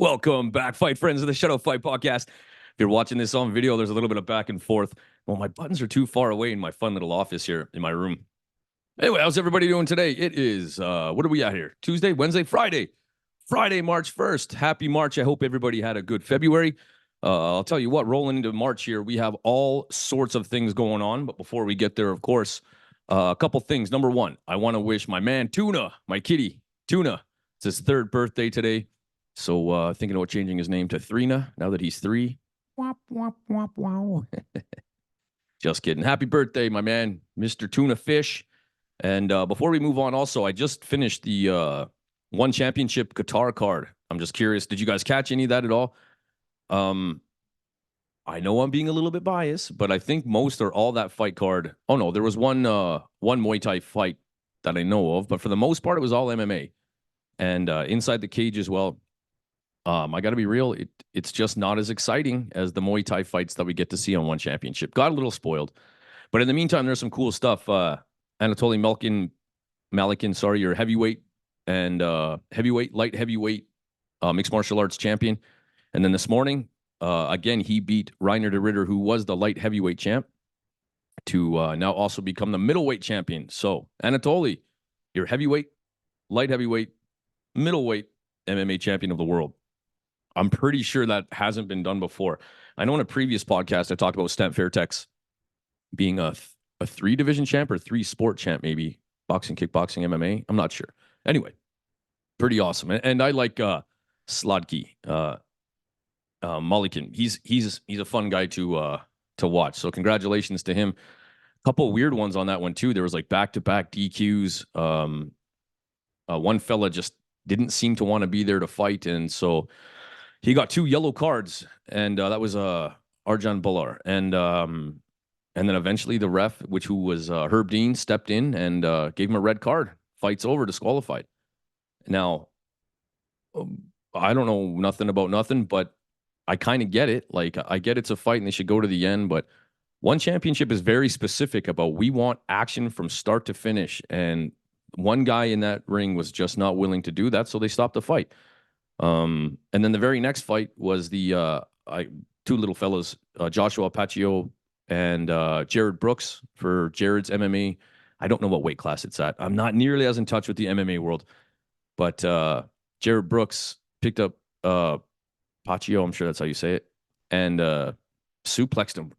Welcome back, fight friends of the Shadow Fight Podcast. If you're watching this on video, there's a little bit of back and forth. Well, my buttons are too far away in my fun little office here in my room. Anyway, how's everybody doing today? It is, what are we at here? Tuesday, Wednesday, Friday. Friday, March 1st. Happy March. I hope everybody had a good February. I'll tell you what, rolling into March here, we have all sorts of things going on. But before we get there, of course, a couple things. Number one, I want to wish my man Tuna, my kitty, Tuna, it's his third birthday today. So thinking about changing his name to Thrina now that he's 3. Wop, wop, wop, wow. Just kidding. Happy birthday, my man, Mr. Tuna Fish. And before we move on, also, I just finished the One Championship Qatar card. I'm just curious, did you guys catch any of that at all? I know I'm being a little bit biased, but I think most or all that fight card. Oh, no, there was one Muay Thai fight that I know of, but for the most part, it was all MMA. And inside the cage as well. I got to be real. It's just not as exciting as the Muay Thai fights that we get to see on One Championship. Got a little spoiled. But in the meantime, there's some cool stuff. Anatoly Malikin, your heavyweight and light heavyweight mixed martial arts champion. And then this morning, again, he beat Reiner de Ritter, who was the light heavyweight champ, to now also become the middleweight champion. So, Anatoly, your heavyweight, light heavyweight, middleweight MMA champion of the world. I'm pretty sure that hasn't been done before. I know in a previous podcast, I talked about Stamp Fairtex being a 3-division champ or 3-sport champ, maybe boxing, kickboxing, MMA. I'm not sure. Anyway, pretty awesome. And I like Sladky, Malikin. He's a fun guy to watch. So congratulations to him. A couple of weird ones on that one too. There was like back-to-back DQs. One fella just didn't seem to want to be there to fight, and so he got 2 yellow cards, and that was Arjan Bular, and then eventually the ref, who was Herb Dean, stepped in and gave him a red card. Fight's over, disqualified. Now, I don't know nothing about nothing, but I kind of get it. Like, I get it's a fight and they should go to the end, but One Championship is very specific about we want action from start to finish, and one guy in that ring was just not willing to do that, so they stopped the fight. And then the very next fight was the 2 little fellas, Joshua Pacquiao and Jared Brooks for Jared's MMA. I don't know what weight class it's at. I'm not nearly as in touch with the MMA world, but Jared Brooks picked up Pacquiao, I'm sure that's how you say it, and suplexed him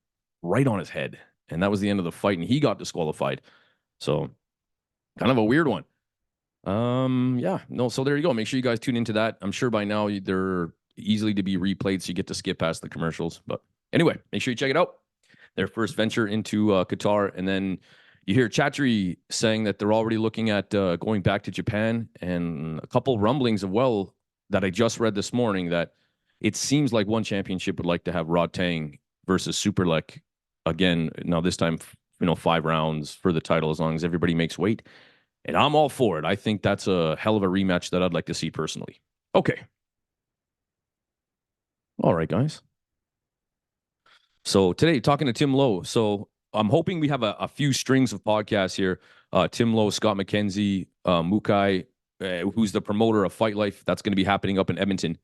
right on his head. And that was the end of the fight, and he got disqualified. So kind of a weird one. So there you go. Make sure you guys tune into that. I'm sure by now they're easily to be replayed, so you get to skip past the commercials. But anyway, make sure you check it out. Their first venture into Qatar. And then you hear Chatri saying that they're already looking at going back to Japan, and a couple rumblings of, well, that I just read this morning, that it seems like One Championship would like to have Rodtang versus Superlek again. Now this time, 5 rounds for the title, as long as everybody makes weight. And I'm all for it. I think that's a hell of a rematch that I'd like to see personally. Okay. All right, guys. So today, talking to Tim Lowe. So I'm hoping we have a few strings of podcasts here. Tim Lowe, Scott McKenzie, Mukai, who's the promoter of FightLife. That's going to be happening up in Edmonton.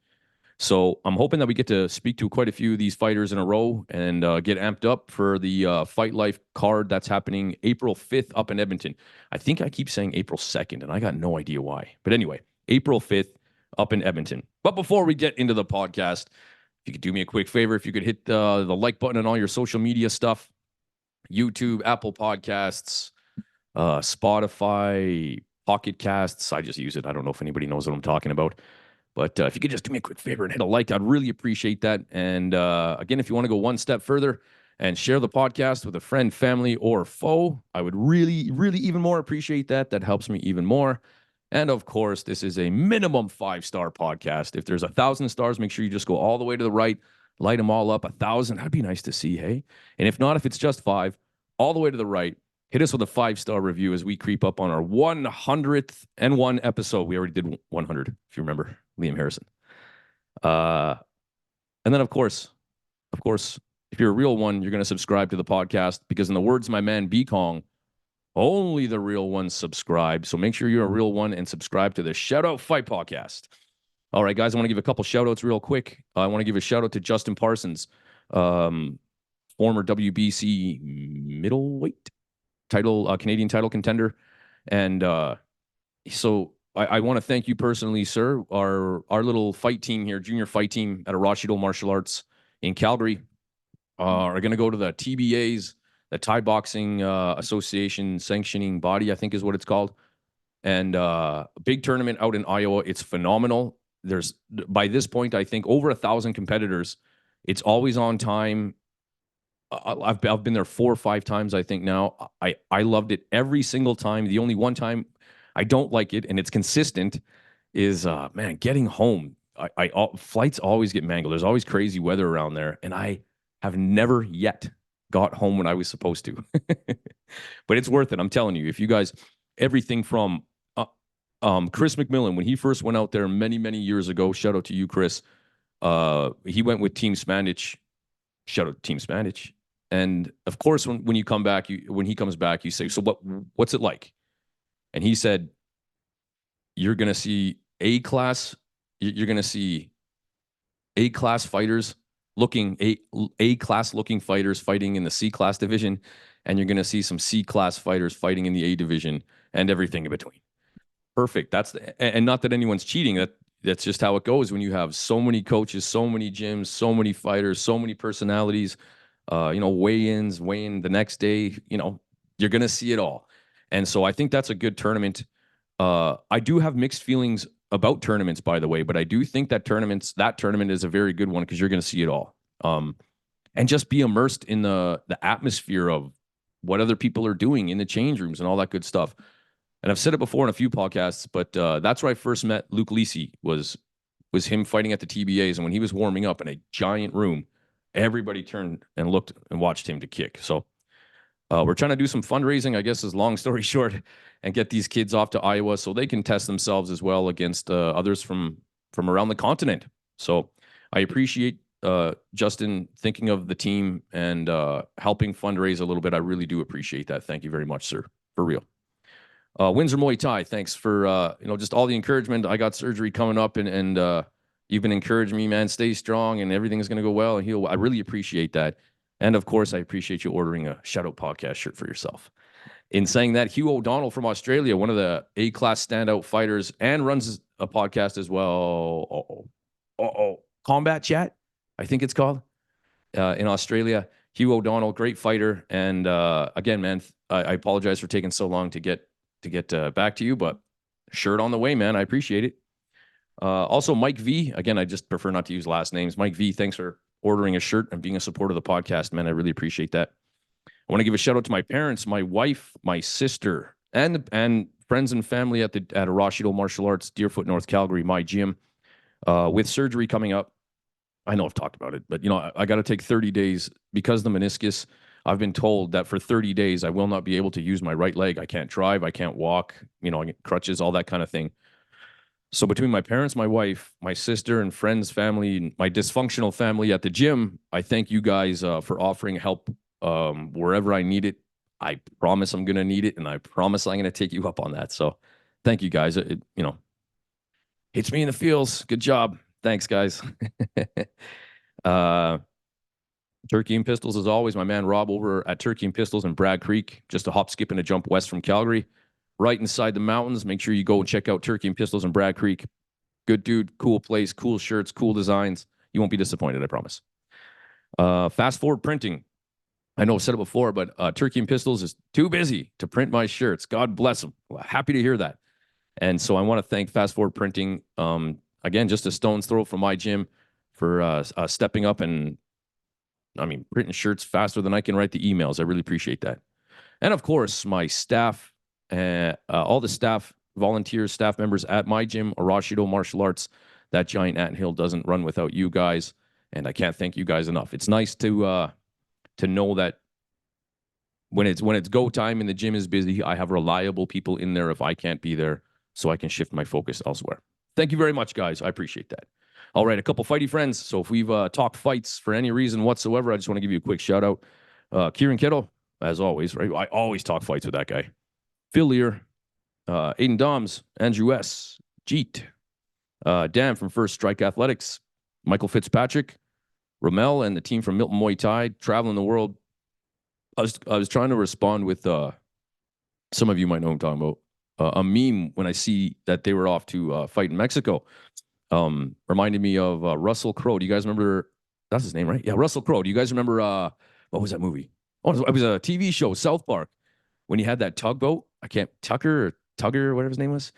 So I'm hoping that we get to speak to quite a few of these fighters in a row and get amped up for the FightLife card that's happening April 5th up in Edmonton. I think I keep saying April 2nd, and I got no idea why. But anyway, April 5th up in Edmonton. But before we get into the podcast, if you could do me a quick favor, if you could hit the like button on all your social media stuff, YouTube, Apple Podcasts, Spotify, Pocket Casts. I just use it. I don't know if anybody knows what I'm talking about. But if you could just do me a quick favor and hit a like, I'd really appreciate that. And again, if you want to go one step further and share the podcast with a friend, family, or foe, I would really, really even more appreciate that. That helps me even more. And of course, this is a minimum 5-star podcast. If there's 1,000 stars, make sure you just go all the way to the right, light them all up. 1,000, that'd be nice to see, hey? And if not, if it's just 5, all the way to the right, hit us with a 5-star review as we creep up on our 101 episode. We already did 100, if you remember. Liam Harrison. And then, of course, if you're a real one, you're going to subscribe to the podcast, because in the words of my man B Kong, only the real ones subscribe. So make sure you're a real one and subscribe to the Shout Out Fight Podcast. All right, guys, I want to give a couple shout outs real quick. I want to give a shout out to Justin Parsons, um, former WBC middleweight title, Canadian title contender. And so I want to thank you personally, sir. Our little fight team here, junior fight team at Arashido Martial Arts in Calgary, are going to go to the TBAs, the Thai Boxing Association sanctioning body, I think is what it's called. And a big tournament out in Iowa. It's phenomenal. There's by this point, I think over 1,000 competitors. It's always on time. I've been there 4 or 5 times, I think now. I loved it every single time. The only one time I don't like it, and it's consistent, is man, getting home. Flights always get mangled. There's always crazy weather around there, and I have never yet got home when I was supposed to. But it's worth it. I'm telling you. If you guys, everything from Chris McMillan, when he first went out there many, many years ago, shout out to you, Chris. He went with Team Spandich. Shout out to Team Spandich. And of course, when you come back, when he comes back, you say, so what's it like? And he said, you're going to see A-class. You're going to see A-class fighters looking A-class looking fighters fighting in the C-class division. And you're going to see some C-class fighters fighting in the A division and everything in between. Perfect. And not that anyone's cheating. That's just how it goes when you have so many coaches, so many gyms, so many fighters, so many personalities, weigh-ins, weigh-in the next day, you're going to see it all. And so I think that's a good tournament. I do have mixed feelings about tournaments, by the way, but I do think that tournament is a very good one because you're going to see it all. And just be immersed in the atmosphere of what other people are doing in the change rooms and all that good stuff. And I've said it before in a few podcasts, but that's where I first met Luke Lisi, was him fighting at the TBAs. And when he was warming up in a giant room, everybody turned and looked and watched him to kick. So we're trying to do some fundraising, I guess, is long story short, and get these kids off to Iowa so they can test themselves as well against others from around the continent. So I appreciate Justin thinking of the team and helping fundraise a little bit. I really do appreciate that. Thank you very much, sir. For real. Windsor Muay Thai, thanks for just all the encouragement. I got surgery coming up, and you've been encouraging me, man. Stay strong, and everything's going to go well and heal. I really appreciate that. And of course, I appreciate you ordering a Shout Out Podcast shirt for yourself. In saying that, Hugh O'Donnell from Australia, one of the A-class standout fighters, and runs a podcast as well. Combat Chat, I think it's called, in Australia. Hugh O'Donnell, great fighter. And again, man, I apologize for taking so long to get back to you, but shirt on the way, man. I appreciate it. Also, Mike V. Again, I just prefer not to use last names. Mike V. Thanks for ordering a shirt and being a supporter of the podcast, man. I really appreciate that. I want to give a shout out to my parents, my wife, my sister, and friends and family at Arashido Martial Arts, Deerfoot, North Calgary, my gym. With surgery coming up, I know I've talked about it, but I got to take 30 days because of the meniscus. I've been told that for 30 days, I will not be able to use my right leg. I can't drive. I can't walk, I get crutches, all that kind of thing. So between my parents, my wife, my sister, and friends, family, my dysfunctional family at the gym, I thank you guys for offering help wherever I need it. I promise I'm going to need it, and I promise I'm going to take you up on that. So thank you guys. It hits me in the feels. Good job. Thanks, guys. Turkey and Pistols, as always, my man Rob over at Turkey and Pistols in Bragg Creek, just a hop, skip, and a jump west from Calgary, right inside the mountains. Make sure you go and check out Turkey and Pistols in Bragg Creek. Good dude, cool place, cool shirts, cool designs. You won't be disappointed, I promise. Fast Forward Printing. I know I've said it before, but Turkey and Pistols is too busy to print my shirts. God bless them. Well, happy to hear that. And so I want to thank Fast Forward Printing. Again, just a stone's throw from my gym for stepping up and printing shirts faster than I can write the emails. I really appreciate that. And of course, my staff, all the staff, volunteers, staff members at my gym, Arashido Martial Arts. That giant anthill doesn't run without you guys, and I can't thank you guys enough. It's nice to know that when it's go time and the gym is busy, I have reliable people in there if I can't be there, so I can shift my focus elsewhere. Thank you very much, guys. I appreciate that. All right, a couple fighty friends. So if we've talked fights for any reason whatsoever, I just want to give you a quick shout out. Kieran Kittle, as always, right? I always talk fights with that guy. Phil Lear, Aiden Doms, Andrew S., Jeet, Dan from First Strike Athletics, Michael Fitzpatrick, Ramel, and the team from Milton Muay Thai traveling the world. I was trying to respond with some of you might know what I'm talking about. A meme when I see that they were off to fight in Mexico. Reminded me of Russell Crowe. Do you guys remember? That's his name, right? Yeah, Russell Crowe. Do you guys remember what was that movie? Oh, it was a TV show, South Park, when he had that tugboat. I can't Tucker or Tugger, whatever his name was.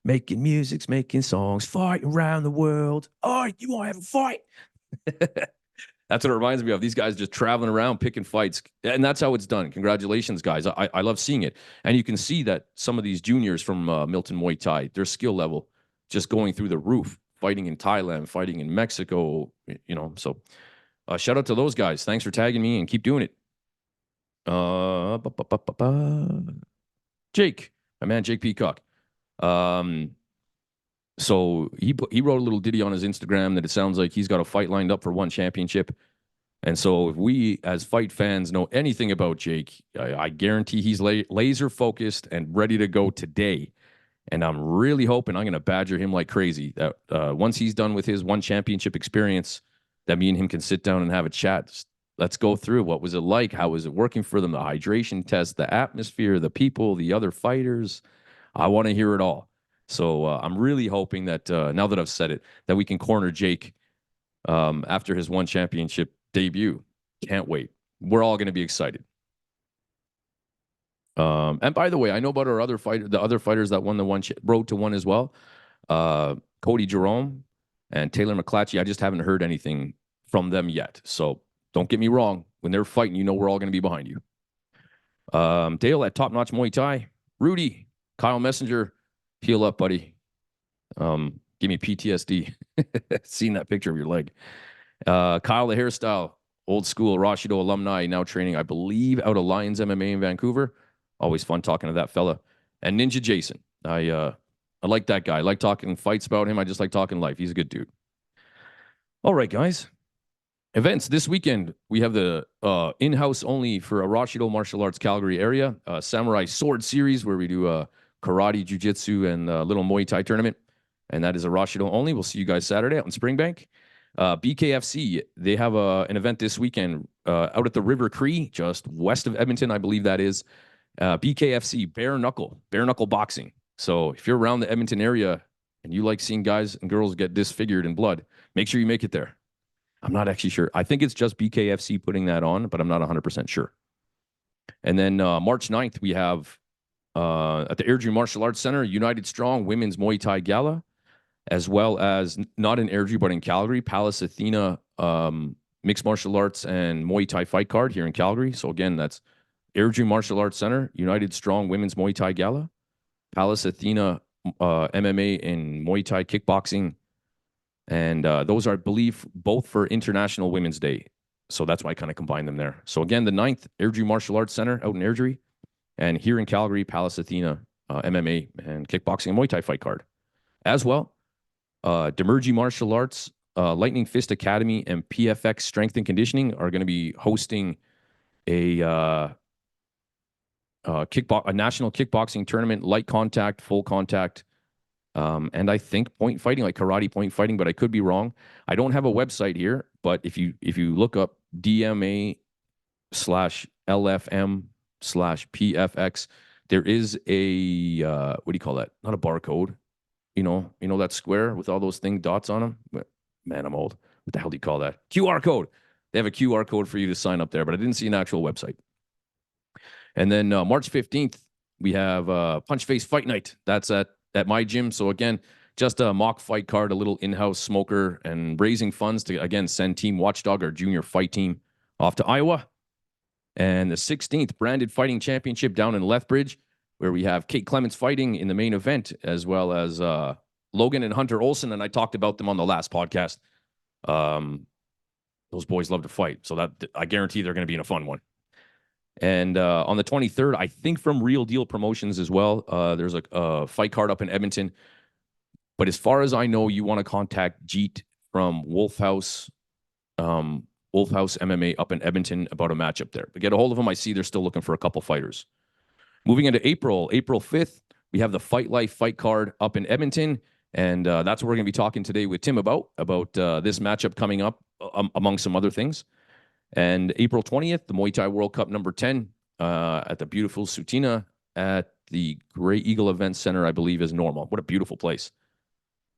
Making music, making songs, fighting around the world. Oh, you want to have a fight? That's what it reminds me of. These guys just traveling around picking fights. And that's how it's done. Congratulations, guys. I love seeing it. And you can see that some of these juniors from Milton Muay Thai, their skill level just going through the roof, fighting in Thailand, fighting in Mexico, you know. So shout out to those guys. Thanks for tagging me and keep doing it. Jake, my man, Jake Peacock. So he wrote a little ditty on his Instagram that it sounds like he's got a fight lined up for one championship. And so if we as fight fans know anything about Jake, I guarantee he's laser focused and ready to go today. And I'm really hoping I'm going to badger him like crazy that once he's done with his one championship experience, that me and him can sit down and have a chat. Let's go through what was it like? How was it working for them? The hydration test, the atmosphere, the people, the other fighters. I want to hear it all. So I'm really hoping that now that I've said it, that we can corner Jake after his one championship debut. Can't wait. We're all going to be excited. And by the way, I know about our other fighter, the other fighters that won the one road to one as well. Cody Jerome and Taylor McClatchy. I just haven't heard anything from them yet. So don't get me wrong. When they're fighting, you know we're all going to be behind you. Dale at Top Notch Muay Thai. Rudy, Kyle Messenger. Heal up, buddy. Give me PTSD. Seeing that picture of your leg. Kyle the hairstyle, old school Rashido alumni, now training, I believe, out of Lions MMA in Vancouver. Always fun talking to that fella. And Ninja Jason. I like that guy. I like talking fights about him. I just like talking life. He's a good dude. All right, guys. Events this weekend. We have the in-house only for Rashido Martial Arts Calgary area Samurai Sword Series where we do karate, jiu-jitsu, and a little Muay Thai tournament. And that is a Rashido only. We'll see you guys Saturday out in Springbank. BKFC, they have an event this weekend out at the River Cree, just west of Edmonton, I believe that is. BKFC, bare knuckle boxing. So if you're around the Edmonton area and you like seeing guys and girls get disfigured in blood, make sure you make it there. I'm not actually sure. I think it's just BKFC putting that on, but I'm not 100% sure. And then March 9th, we have at the Airdrie Martial Arts Center, United Strong Women's Muay Thai Gala, as well as not in Airdrie, but in Calgary, Palace Athena Mixed Martial Arts and Muay Thai Fight Card here in Calgary. So again, that's Airdrie Martial Arts Center, United Strong Women's Muay Thai Gala, Palace Athena MMA and Muay Thai Kickboxing. And those are, I believe, both for International Women's Day. So that's why I kind of combined them there. So again, the 9th, Airdrie Martial Arts Center out in Airdrie. And here in Calgary, Palace Athena MMA and Kickboxing and Muay Thai Fight Card. As well, Demergy Martial Arts, Lightning Fist Academy, and PFX Strength and Conditioning are going to be hosting a national kickboxing tournament, light contact, full contact, and I think point fighting, like karate point fighting, but I could be wrong. I don't have a website here, but if you look up DMA/LFM/PFX, there is a what do you call that? Not a barcode. You know that square with all those dots on them? Man, I'm old. What the hell do you call that? QR code. They have a QR code for you to sign up there, but I didn't see an actual website. And then March 15th, we have Punch Face Fight Night. That's at my gym. So again, just a mock fight card, a little in-house smoker, and raising funds to, again, send Team Watchdog, our junior fight team, off to Iowa. And the 16th Branded Fighting Championship down in Lethbridge, where we have Kate Clements fighting in the main event, as well as Logan and Hunter Olsen. And I talked about them on the last podcast. Those boys love to fight. So that I guarantee they're going to be in a fun one. And on the 23rd, I think from Real Deal Promotions as well, there's a fight card up in Edmonton. But as far as I know, you want to contact Jeet from Wolf House MMA up in Edmonton about a matchup there. But get a hold of them. I see they're still looking for a couple fighters. Moving into April 5th, we have the FightLife fight card up in Edmonton. And that's what we're going to be talking today with Tim about this matchup coming up, among some other things. And April 20th, the Muay Thai World Cup number 10 at the beautiful Sutina at the Grey Eagle Event Center, I believe, is normal. What a beautiful place.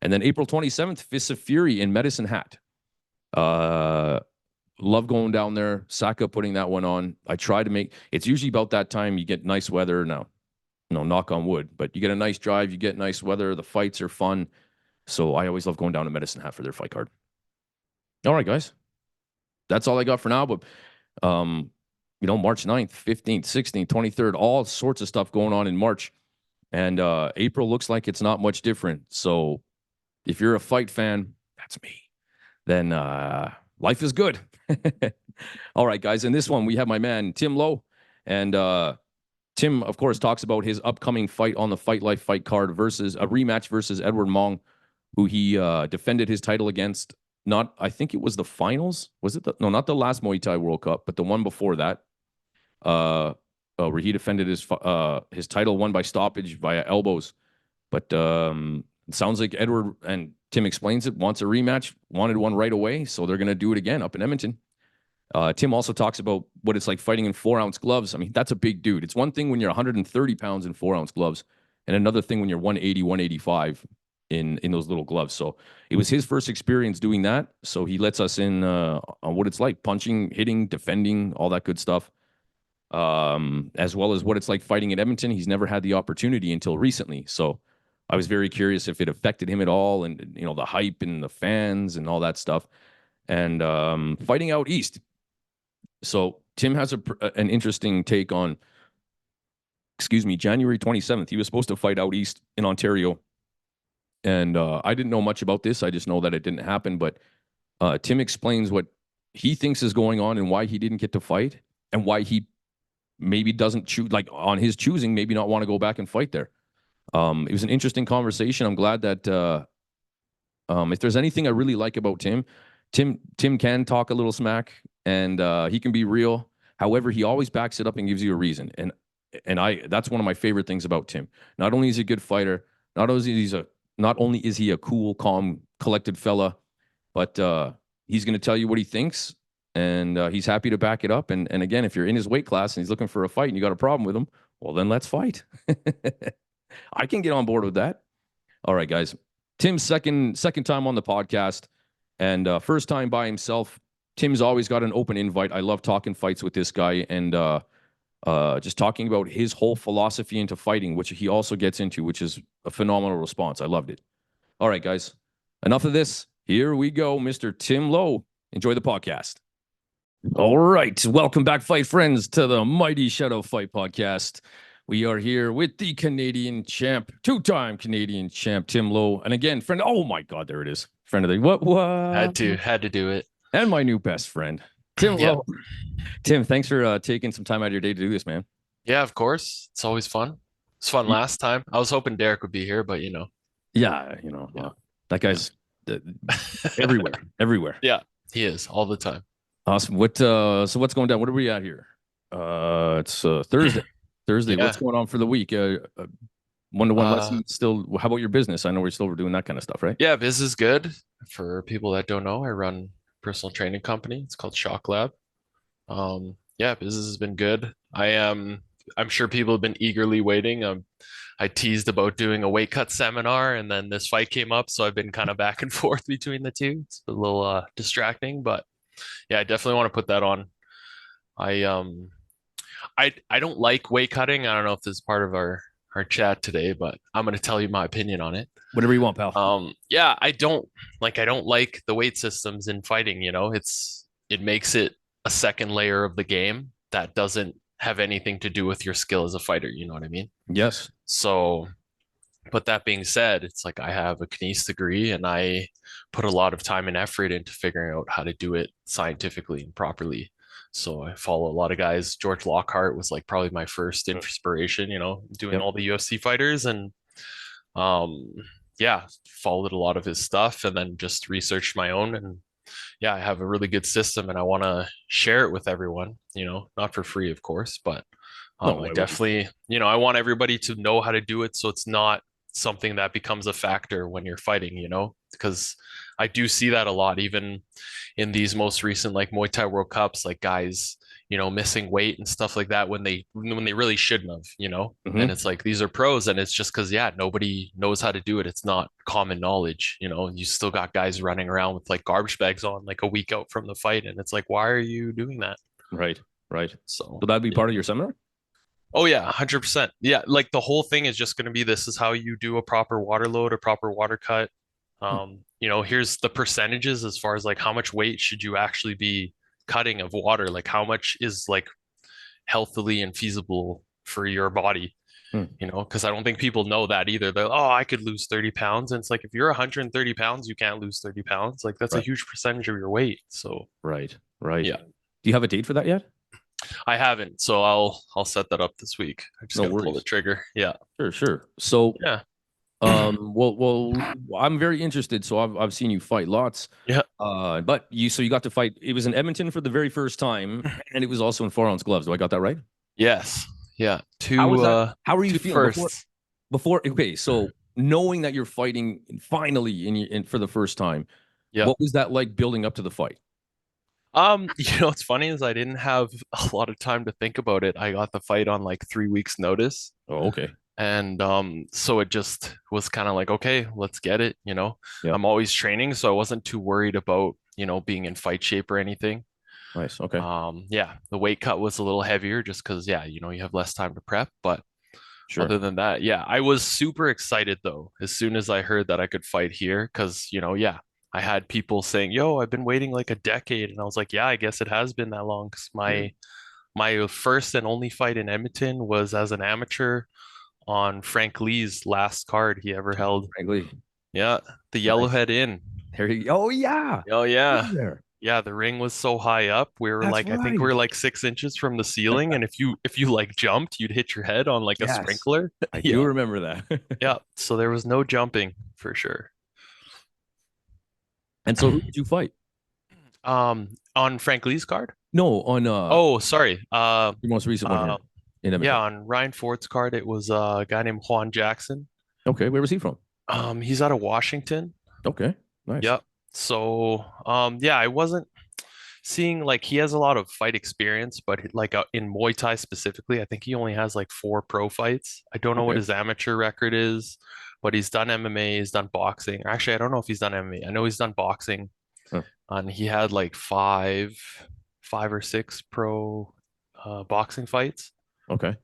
And then April 27th, Fists of Fury in Medicine Hat. Love going down there. Saka putting that one on. I try to make, it's usually about that time you get nice weather. Now, no, knock on wood, but you get a nice drive, you get nice weather, the fights are fun. So I always love going down to Medicine Hat for their fight card. All right, guys. That's all I got for now, but March 9th, 15th, 16th, 23rd, all sorts of stuff going on in March. And April looks like it's not much different. So if you're a fight fan, that's me. Then life is good. All right, guys. In this one, we have my man, Tim Lowe. And Tim, of course, talks about his upcoming fight on the FightLife fight card versus a rematch versus Edward Mong, who he defended his title against. I think it was the finals. Was it not the last Muay Thai World Cup, but the one before that, where he defended his title, won by stoppage via elbows. But it sounds like Edward, and Tim explains it, wants a rematch, wanted one right away, so they're going to do it again up in Edmonton. Tim also talks about what it's like fighting in 4-ounce gloves. I mean, that's a big dude. It's one thing when you're 130 pounds in 4-ounce gloves, and another thing when you're 180, 185 in those little gloves. So it was his first experience doing that. So he lets us in on what it's like punching, hitting, defending, all that good stuff. As well as what it's like fighting in Edmonton. He's never had the opportunity until recently. So I was very curious if it affected him at all, and the hype and the fans and all that stuff. And fighting out east. So Tim has an interesting take on, January 27th. He was supposed to fight out east in Ontario. And I didn't know much about this. I just know that it didn't happen. But Tim explains what he thinks is going on and why he didn't get to fight, and why he maybe doesn't choose, like on his choosing, maybe not want to go back and fight there. It was an interesting conversation. I'm glad that if there's anything I really like about Tim can talk a little smack, and he can be real. However, he always backs it up and gives you a reason. And that's one of my favorite things about Tim. Not only is he a good fighter, not only is he a cool, calm, collected fella, but he's going to tell you what he thinks, and he's happy to back it up. And again, if you're in his weight class and he's looking for a fight and you got a problem with him, well, then let's fight. I can get on board with that. All right, guys. Tim's second time on the podcast, and first time by himself. Tim's always got an open invite. I love talking fights with this guy, and just talking about his whole philosophy into fighting, which he also gets into, which is a phenomenal response. I loved it. All right, guys. Enough of this. Here we go, Mr. Tim Lowe. Enjoy the podcast. All right. Welcome back, fight friends, to the Mighty Shadow Fight Podcast. We are here with the Canadian champ, two-time Canadian champ, Tim Lowe. And again, friend, oh my God, there it is. Friend of the, what? Had to do it. And my new best friend, Tim Lowe. Tim, thanks for taking some time out of your day to do this, man. Yeah, of course. It's always fun. It's fun last time. I was hoping Derek would be here, but Yeah, that guy's everywhere. Yeah, he is all the time. Awesome. So what's going down? What are we at here? It's Thursday. Yeah. What's going on for the week? One-to-one lessons still. How about your business? I know we're still doing that kind of stuff, right? Yeah, business is good. For people that don't know, I run a personal training company. It's called Shock Lab. Yeah, business has been good. I'm sure people have been eagerly waiting. I teased about doing a weight cut seminar, and then this fight came up, so I've been kind of back and forth between the two. It's a little distracting, but yeah, I definitely want to put that on. I don't like weight cutting. I don't know if this is part of our chat today, but I'm going to tell you my opinion on it. Whatever you want, pal. Yeah, I don't like the weight systems in fighting, it makes it a second layer of the game that doesn't have anything to do with your skill as a fighter. You know what I mean? Yes. So, but that being said, it's like I have a kines degree, and I put a lot of time and effort into figuring out how to do it scientifically and properly. So I follow a lot of guys. George Lockhart was like probably my first inspiration, doing all the UFC fighters, and yeah, followed a lot of his stuff, and then just researched my own. And yeah, I have a really good system, and I want to share it with everyone, not for free, of course, but I definitely, I want everybody to know how to do it. So it's not something that becomes a factor when you're fighting, because I do see that a lot, even in these most recent like Muay Thai World Cups, like guys, missing weight and stuff like that when they really shouldn't have, and Hmm. it's like these are pros, and it's just because yeah, nobody knows how to do it. It's not common knowledge, you still got guys running around with like garbage bags on like a week out from the fight, and it's like, why are you doing that? Right. Right. So So that'd be yeah. part of your seminar? Oh yeah, 100%. Yeah, like the whole thing is just going to be this is how you do a proper water load, a proper water cut. Hmm. Here's the percentages as far as like how much weight should you actually be cutting of water, like how much is like healthily and feasible for your body, Hmm. because I don't think people know that either. They're, oh, I could lose 30 pounds. And it's like if you're 130 pounds, you can't lose 30 pounds. Like that's a Right. huge percentage of your weight. So Right. Right. yeah, Do you have a date for that yet? I haven't. So I'll set that up this week. I just No gotta pull the worries. trigger. Yeah. Sure. Sure. So, Yeah. I'm very interested. So I've seen you fight lots. Yeah. But so you got to fight. It was in Edmonton for the very first time, and it was also in 4 ounce gloves. Do I got that right? Yes. Yeah. How was Two that? How are you two feeling firsts. before? Okay, so knowing that you're fighting finally for the first time, Yeah. what was that like building up to the fight? What's funny is I didn't have a lot of time to think about it. I got the fight on like 3 weeks notice. Oh, okay. And so it just was kind of like, okay, let's get it. Yeah. I'm always training, so I wasn't too worried about, being in fight shape or anything. Nice. Okay. Yeah, the weight cut was a little heavier just because, yeah, you have less time to prep. But Sure. other than that, yeah, I was super excited though, as soon as I heard that I could fight here, because, yeah, I had people saying, yo, I've been waiting like a decade. And I was like, yeah, I guess it has been that long. Because Yeah. my first and only fight in Edmonton was as an amateur on Frank Lee's last card he ever held. Frankly, Yeah, the nice. Yellowhead Inn. There you go. Oh yeah. Oh yeah. Been there. Yeah, the ring was so high up. We were That's like, I think we right. were like 6 inches from the ceiling. And if you like jumped, you'd hit your head on like a Yes. sprinkler. I do Yeah. remember that. Yeah. So there was no jumping for sure. And so who did you fight? On Frank Lee's card? No, on Oh, sorry. your most recent one here Uh in yeah, Edmonton. on Ryan Ford's card, it was a guy named Juan Jackson. Okay, where was he from? He's out of Washington. Okay, nice. Yep. So, yeah, I wasn't seeing like he has a lot of fight experience, but like in Muay Thai specifically, I think he only has like 4 pro fights. I don't know what Okay. his amateur record is, but he's done MMA, he's done boxing. Actually, I don't know if he's done MMA. I know he's done boxing, Huh. and he had like five or six pro boxing fights. Okay. Okay.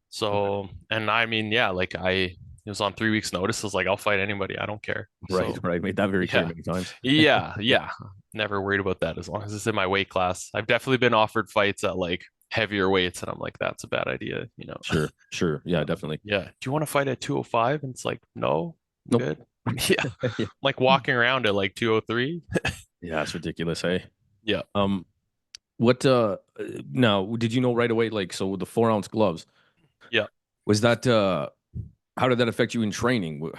So, and I mean, yeah, like it was on 3 weeks notice. I was like, I'll fight anybody. I don't care. Right, So right. Made that very clear yeah, many times. yeah. Never worried about that as long as it's in my weight class. I've definitely been offered fights at like heavier weights, and I'm like, that's a bad idea. Sure, sure. Yeah, definitely. Yeah. Do you want to fight at 205? And it's like, no, I'm Nope. good. Yeah. Yeah. I'm like walking around at like 203. Yeah, it's ridiculous, hey. Yeah. Um, what now did you know right away, like so the 4 ounce gloves, Yeah. was that how did that affect you in training?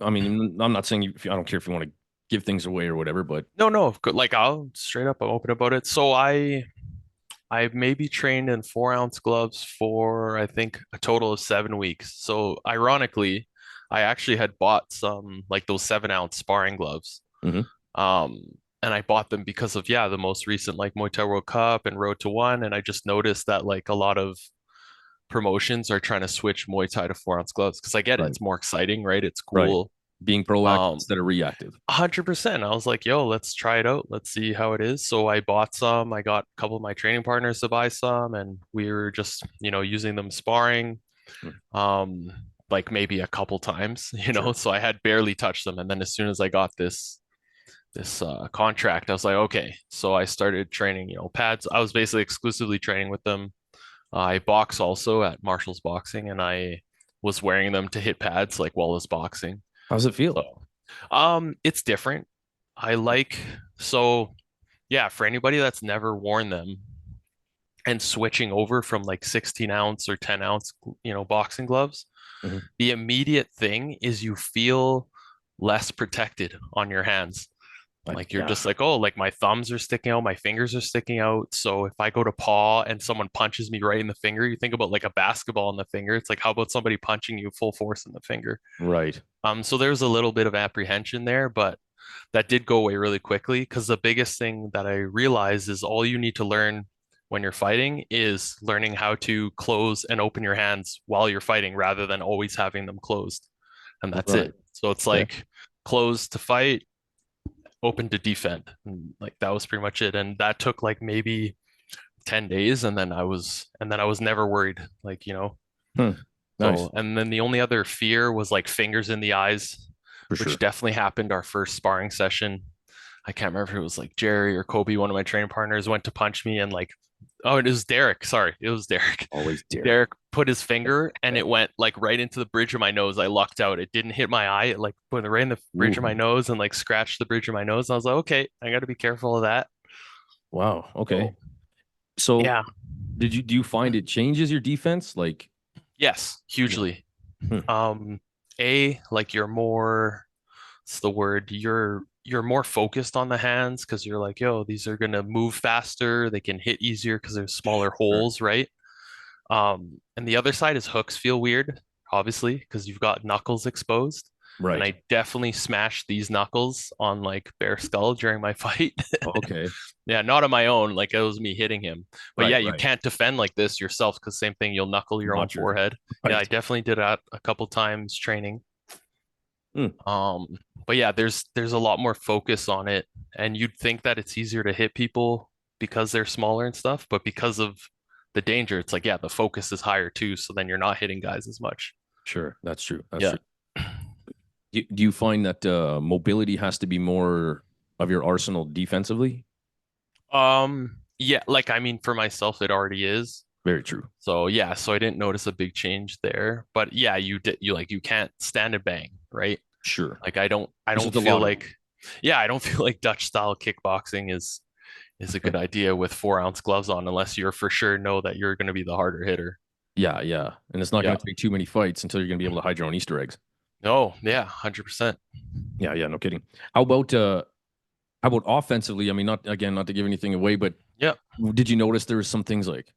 I mean, I'm not saying I don't care if you want to give things away or whatever, but No, no. Like I'll straight up, I'm open about it. So I maybe trained in 4 ounce gloves for I think a total of 7 weeks. So ironically, I actually had bought some like those 7 ounce sparring gloves. mhm, Um, and I bought them because of yeah, the most recent like Muay Thai World Cup and Road to One. And I just noticed that like a lot of promotions are trying to switch Muay Thai to 4 ounce gloves because I get it, right, it's more exciting, right? It's right. cool. Being proactive Um, instead of reactive. 100%. I was like, yo, let's try it out. Let's see how it is. So I bought some. I got a couple of my training partners to buy some, and we were just, using them sparring, Mm, um, like maybe a couple times, sure. So I had barely touched them. And then as soon as I got this contract, I was like, okay. So I started training, pads. I was basically exclusively training with them. I box also at Marshall's Boxing, and I was wearing them to hit pads like while I was boxing. How's it feel? So, it's different. I like so yeah, for anybody that's never worn them and switching over from like 16 ounce or 10 ounce, boxing gloves, Mhm. the immediate thing is you feel less protected on your hands. Like you're Yeah. just like, oh, like my thumbs are sticking out, my fingers are sticking out. So if I go to paw and someone punches me right in the finger, you think about like a basketball in the finger. It's like, how about somebody punching you full force in the finger? Right. So there's a little bit of apprehension there, but that did go away really quickly because the biggest thing that I realized is all you need to learn when you're fighting is learning how to close and open your hands while you're fighting rather than always having them closed. And that's Right. it. So it's Okay. like close to fight, open to defend. And like that was pretty much it. And that took like maybe 10 days and then I was never worried. Like, Hmm. Nice. so, and then the only other fear was like fingers in the eyes, For which sure. definitely happened our first sparring session. I can't remember if it was like Jerry or Kobe, one of my training partners, went to punch me and like, oh, it was Derek. Sorry, it was Derek. Always Derek. Derek put his finger and it went like right into the bridge of my nose. I lucked out. It didn't hit my eye. It like put it right in the bridge of my Ooh. nose and like scratched the bridge of my nose. And I was like, okay, I got to be careful of that. Wow. Okay. So So yeah, do you find it changes your defense? Like, yes, yeah. hugely. Hmm. Um, like you're more, what's the word? You're more focused on the hands because you're like, yo, these are gonna move faster. They can hit easier because there's smaller Sure. holes, right? And the other side is hooks feel weird, obviously, because you've got knuckles exposed. And Right. I definitely smashed these knuckles on like bare skull during my fight. Okay. Yeah, not on my own, like it was me hitting him. But Right. yeah, you Right. can't defend like this yourself because same thing, you'll knuckle your own Not your forehead. Yeah, I right. definitely did that a couple times training. Hmm. Um, but yeah, there's a lot more focus on it, and you'd think that it's easier to hit people because they're smaller and stuff, but because of the danger, it's like yeah, the focus is higher too, so then you're not hitting guys as much. Sure. That's true. That's Yeah. true. Do you find that mobility has to be more of your arsenal defensively? Yeah, like I mean for myself it already is. Very true. So yeah, so I didn't notice a big change there. But yeah, you like you can't stand and bang, right? Sure. Like I It's don't just a feel lot of like yeah, I don't feel like Dutch style kickboxing is a okay. good idea with 4 ounce gloves on unless you're for sure know that you're going to be the harder hitter. Yeah, yeah. And it's not Yeah. going to take too many fights until you're going to be able to hide your own Easter eggs. No, yeah, 100%. Yeah, yeah, no kidding. How about how about offensively? I mean, not again, not to give anything away, but Yeah. did you notice there was some things like,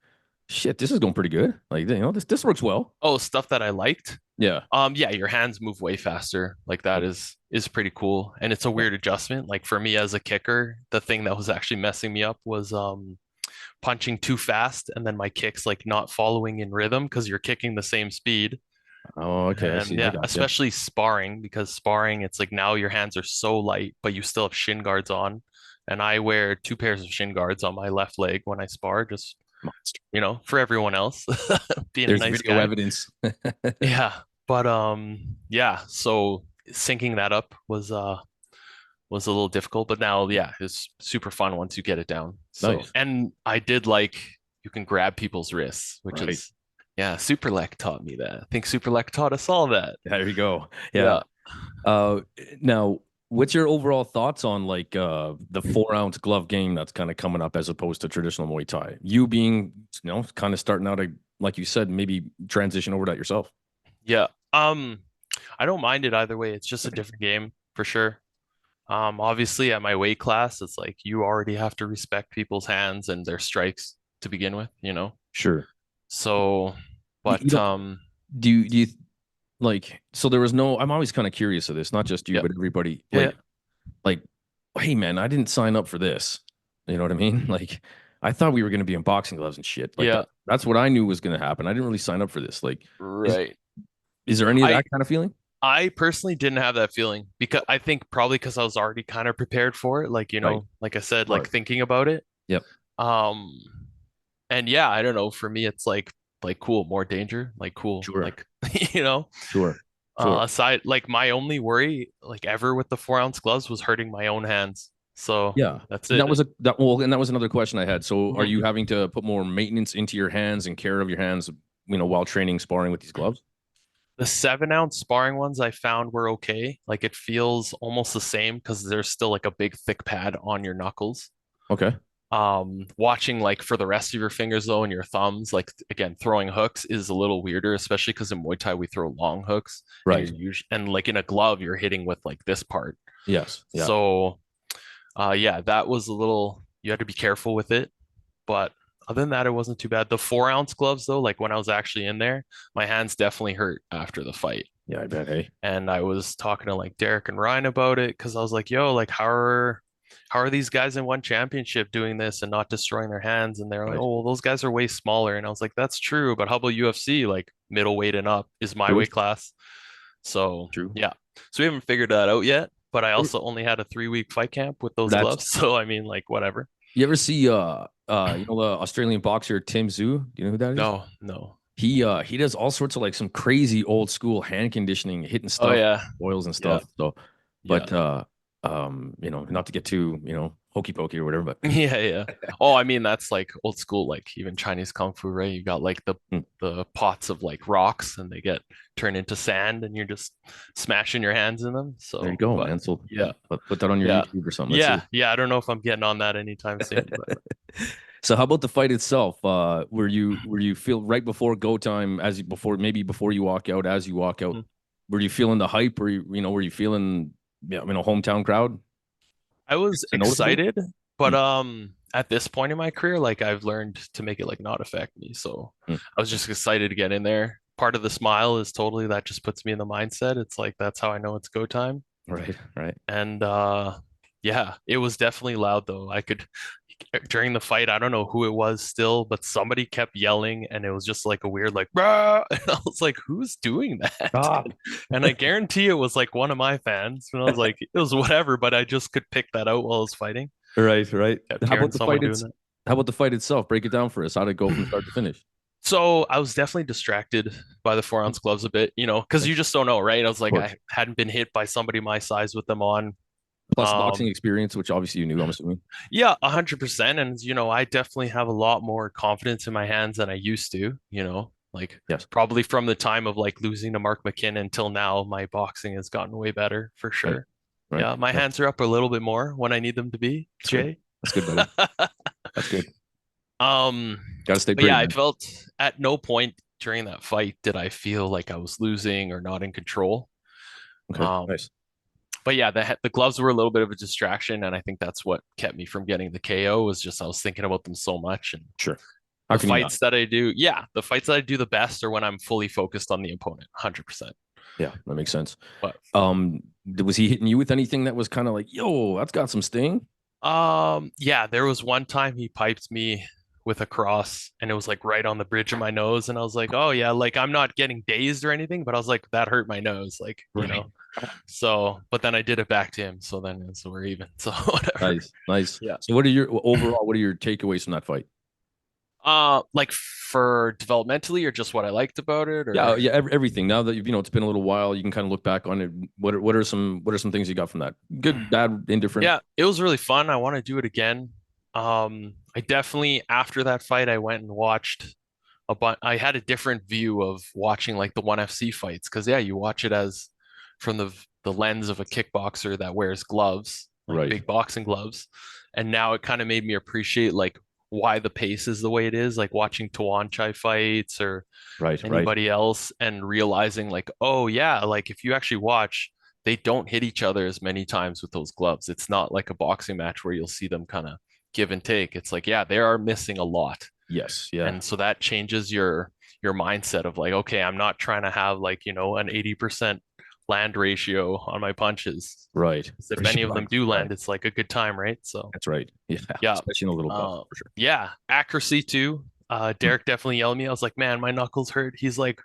shit, this is going pretty good. Like, this works well. Oh, stuff that I liked. Yeah. Yeah, your hands move way faster. Like that Okay. is pretty cool. And it's a Yeah. weird adjustment. Like for me as a kicker, the thing that was actually messing me up was punching too fast and then my kicks like not following in rhythm because you're kicking the same speed. Oh, okay. I And see. I yeah, got you. especially sparring because sparring, it's like now your hands are so light, but you still have shin guards on. And I wear two pairs of shin guards on my left leg when I spar, just, Monster. for everyone else, being a There's nice video guy. evidence. Yeah. But yeah, so syncing that up was a little difficult, but now yeah, it's super fun once you get it down. So, Nice. and I did like you can grab people's wrists, which Right. is yeah, Superlek taught me that. I think Superlek taught us all that. There you go. Yeah. Yeah. Uh, now, what's your overall thoughts on like the 4 ounce glove game that's kind of coming up as opposed to traditional Muay Thai? You being, kind of starting out, like you said, maybe transition over that yourself. Yeah. I don't mind it either way. It's just a different game for sure. Obviously at my weight class, it's like you already have to respect people's hands and their strikes to begin with. Sure. So, You but don't, do you like, so there was no, I'm always kind of curious of this, not just you, yeah, but everybody yeah, like, hey man, I didn't sign up for this. You know what I mean? Like, I thought we were going to be in boxing gloves and shit. Like yeah, that's what I knew was going to happen. I didn't really sign up for this. Like, is, right. is there any of I that kind of feeling? I personally didn't have that feeling because I think probably because I was already kind of prepared for it. Like, Right. like I said, like Right. thinking about it. Yep. Um, and yeah, I don't know. For me, it's like cool, more danger, like cool, Sure. like you know. Sure. Sure. Aside, like my only worry, like ever with the 4 ounce gloves, was hurting my own hands. So Yeah. that's And it. that was another question I had. So are Mhm. you having to put more maintenance into your hands and care of your hands, while training sparring with these gloves? The 7 ounce sparring ones I found were okay. Like it feels almost the same because there's still like a big thick pad on your knuckles. Okay. Watching like for the rest of your fingers though and your thumbs, like again, throwing hooks is a little weirder, especially because in Muay Thai we throw long hooks and Right. you're usually and like in a glove you're hitting with like this part. Yes. Yeah. So Yeah, that was a little, you had to be careful with it. But other than that, it wasn't too bad. The 4 ounce gloves, though, like when I was actually in there, my hands definitely hurt after the fight. Yeah, I bet. Hey, And I was talking to like Derek and Ryan about it because I was like, yo, like how are these guys in one championship doing this and not destroying their hands? And they're like, right. oh, well, those guys are way smaller. And I was like, that's true, but how about UFC? Like middleweight and up is my True. weight class. So True. yeah. So we haven't figured that out yet. But I also only had a 3 week fight camp with those That's gloves. So I mean, like whatever. you ever see you know the Australian boxer Tim Tszyu? Do you know who that is? No, no. He does all sorts of like some crazy old school hand conditioning, hitting Oh stuff, yeah. oils and Yeah. stuff. So, Yeah. but you know, not to get too, you know, hokey pokey or whatever, but Yeah, yeah. Oh, I mean that's like old school, like even Chinese kung fu, right? You got like the hmm, the pots of like rocks and they get turned into sand and you're just smashing your hands in them. there you So, go, but man. So yeah, put that on your yeah. YouTube or something. Let's see. Yeah, yeah. I don't know if I'm getting on that anytime soon, but So how about the fight itself? Were you feel right before go time as you before maybe before you walk out as you walk out? Mhm. Were you feeling the hype? Or you know were you feeling yeah you know hometown crowd? I was Is it noticeable? excited, but Hmm, at this point in my career, like I've learned to make it like not affect me. So hmm. I was just excited to get in there. Part of the smile is totally that just puts me in the mindset. It's like that's how I know it's go time. Right, right. And yeah, it was definitely loud though. I could during the fight, I don't know who it was still, but somebody kept yelling and it was just like a weird like "Rah!" And I was like, who's doing that? Ah, And I guarantee it was like one of my fans. And I was like, it was whatever, but I just could pick that out while I was fighting. right, right. Kept How hearing about the someone fight? doing that. How about the fight itself? Break it down for us. How did it go from start to finish? So I was definitely distracted by the 4 ounce gloves a bit, because Of you just don't know, right? I was like, I course. hadn't been hit by somebody my size with them on. Plus boxing Um, experience, which obviously you knew, I'm assuming. Yeah, 100%. And, I definitely have a lot more confidence in my hands than I used to, like Yes. probably from the time of like losing to Mark McKinnon until now, my boxing has gotten way better for Right. sure. Right. Yeah, my Right. hands are up a little bit more when I need them to be, That's good. Jay. That's good, buddy. That's good. Um, Got to stay but yeah, pretty, I man. felt at no point during that fight did I feel like I was losing or not in control. Okay. Um, Nice. but yeah, the gloves were a little bit of a distraction, and I think that's what kept me from getting the KO was just I was thinking about them so much. And Sure. How the can you not? fights that I do, yeah, the fights that I do the best are when I'm fully focused on the opponent, 100%. Yeah, that makes sense. But Was he hitting you with anything that was kind of like, yo, that's got some sting? yeah, there was one time he piped me with a cross and it was like right on the bridge of my nose and I was like, "Oh yeah, like I'm not getting dazed or anything, but I was like that hurt my nose, like, Right. So, but then I did it back to him, so we're even. So whatever. Nice. Nice. Yeah. So what are your takeaways from that fight? Like for developmentally or just what I liked about it Yeah, or yeah, everything. Now that it's been a little while, you can kind of look back on it. What are some things you got from that? Good, bad, indifferent. yeah, it was really fun. I want to do it again. I definitely after that fight I went and watched I had a different view of watching like the ONE FC fights because yeah, you watch it as from the lens of a kickboxer that wears gloves, like Right. big boxing gloves. And now it kind of made me appreciate like why the pace is the way it is, like watching Chai fights or Right. Right. anybody else and realizing like, oh yeah, like if you actually watch, they don't hit each other as many times with those gloves. It's not like a boxing match where you'll see them kind of give and take. It's like, yeah, they are missing a lot. Yes. Yeah. And so that changes your mindset of like, okay, I'm not trying to have like, an 80% land ratio on my punches. Right. 'Cause For if any of sure. them do Right. land, it's like a good time, right? So That's right. Yeah. yeah. Especially in a little buff, for sure. Yeah, accuracy too. Hmm. Derek definitely yelled at me. I was like, man, my knuckles hurt. He's like,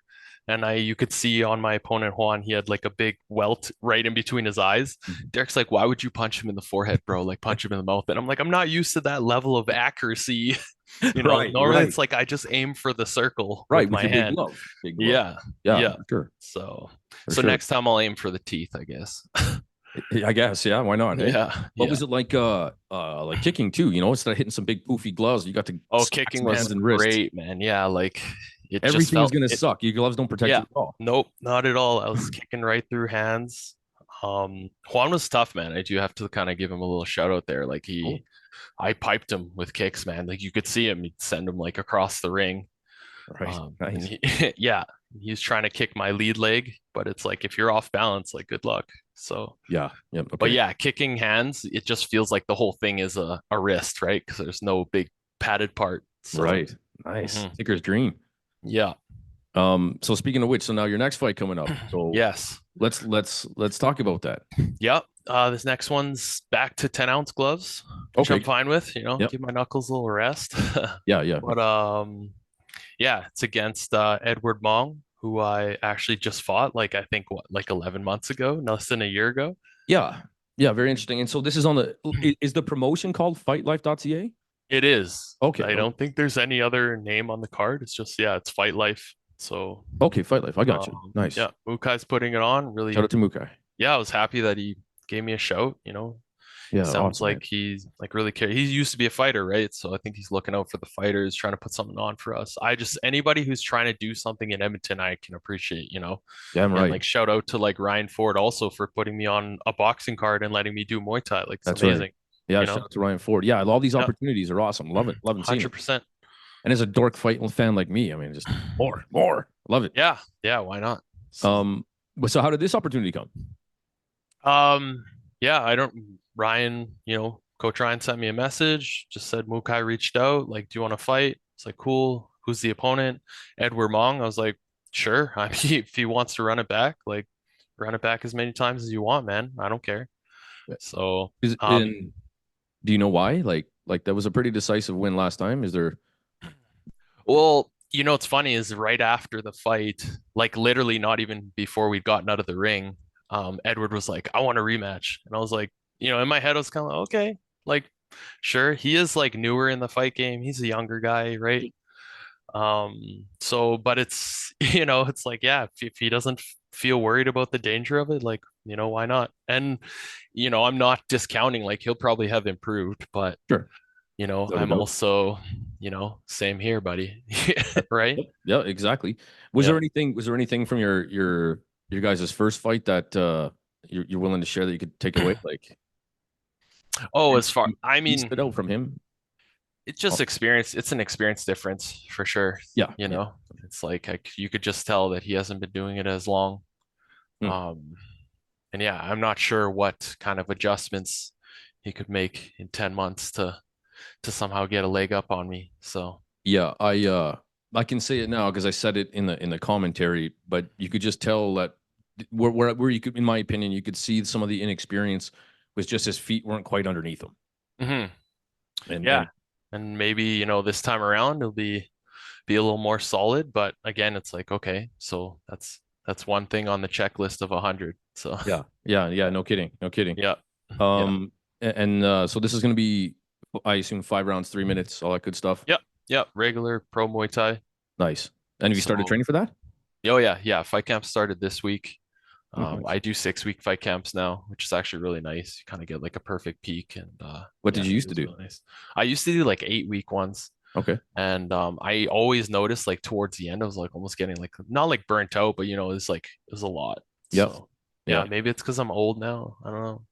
and you could see on my opponent Juan, he had like a big welt right in between his eyes. Derek's like, why would you punch him in the forehead, bro? Like punch him in the mouth. And I'm like, I'm not used to that level of accuracy. Right. Normally Right. it's like I just aim for the circle Right. with With my your big hand. glove. Big glove. Yeah, Yeah. yeah. For sure. So, For so sure. next time I'll aim for the teeth, I guess. I guess. Yeah. Why not? Hey. Yeah, What yeah. was it like kicking too? Instead of hitting some big poofy gloves, you got to Oh, smack kicking some was hands and wrists. great, man. Yeah, like it just Everything is felt gonna it. suck. Your gloves don't protect you Yeah, at all. nope, not at all. I was kicking right through hands. Juan was tough, man. I do have to kind of give him a little shout out there. Like Cool. I piped him with kicks, man. Like you could see him, he'd send him like across the ring. Right. And Nice. yeah, he's trying to kick my lead leg, but it's like if you're off balance, like good luck. So, Yeah. Yeah. but Okay. yeah, kicking hands, it just feels like the whole thing is a wrist, right? Because there's no big padded part. So, Right. Nice. mhm. Ticker's dream. Yeah, So speaking of which, so now your next fight coming up. So yes, let's talk about that. yep. This next one's back to 10-ounce gloves, which I'm Okay. fine with. Yep. Give my knuckles a little rest. Yeah. Yeah. But yeah, it's against Edward Mong, who I actually just fought like I think what like 11 months ago, less than a year ago. Yeah. Yeah. Very interesting. And so this is on the is the promotion called FightLife.ca? It is. Okay. I Okay. don't think there's any other name on the card. It's just yeah, it's Fight Life. So Okay. Fight Life. I got you. Nice. yeah, Mukai's putting it on. Shout Really, out to Mukai. yeah, I was happy that he gave me a shout. Yeah. Sounds Awesome, man. like he's like really care. He used to be a fighter, right? So I think he's looking out for the fighters, trying to put something on for us. I just anybody who's trying to do something in Edmonton, I can appreciate. Damn And right. like shout out to like Ryan Ford also for putting me on a boxing card and letting me do Muay Thai. Like it's That's right. amazing, Yeah. you Shout know? out to Ryan Ford. Yeah. All these Yeah, opportunities are awesome. Love it. Loving seeing them. 100%. And as a dork fight fan like me, I mean, just more. Love it. Yeah, yeah, why not? So, Um. So how did this opportunity come? yeah, I don't Ryan, Coach Ryan sent me a message, just said Mukai reached out, like, do you want to fight? It's like, cool. Who's the opponent? Edward Mong. I was like, sure. I mean, if he wants to run it back, like run it back as many times as you want, man. I don't care. So, Is in do you know why? Like that was a pretty decisive win last time. Is there well, what's funny is right after the fight, like literally not even before we'd gotten out of the ring, Edward was like, I want a rematch. And I was like, in my head, I was kind of like, okay, like, sure. He is like newer in the fight game. He's a younger guy, right? So, but it's, it's like, yeah, if he doesn't feel worried about the danger of it, like, why not? And, I'm not discounting, like, he'll probably have improved, but sure? Without a I'm doubt. also, same here, buddy. Right? Yep. Yeah, exactly. Yeah. Was there anything from your guys' first fight that you're willing to share that you could take away? Like Oh, and as far, I he mean, stood out from him. it's just Oh, experience. It's an experience difference for sure. yeah, You yeah. know, it's like you could just tell that he hasn't been doing it as long. Hmm. Um, and yeah, I'm not sure what kind of adjustments he could make in 10 months to somehow get a leg up on me. So, Yeah, I can say it now because I said it in the commentary, but you could just tell that where you could, in my opinion, you could see some of the inexperience was just his feet weren't quite underneath him. mhm. And Yeah. And maybe, this time around it'll be a little more solid, but again, it's like, okay, so that's one thing on the checklist of 100. So, yeah, yeah, yeah, no kidding, no kidding. yeah. Yeah. Um, and so this is going to be, I assume, 5 rounds, 3 minutes, all that good stuff. Yep. Yep. Regular pro Muay Thai. Nice. And have you started So, training for that? oh yeah, yeah. Fight camp started this week. Oh, nice. I do 6-week fight camps now, which is actually really nice. You kind of get like a perfect peak, and What yeah, did you it used to feels do? really nice. I used to do like 8-week ones, Okay. and I always noticed like towards the end, I was like almost getting like not like burnt out, but it was a lot. Yep. So yeah, Yeah. maybe it's because I'm old now. I don't know.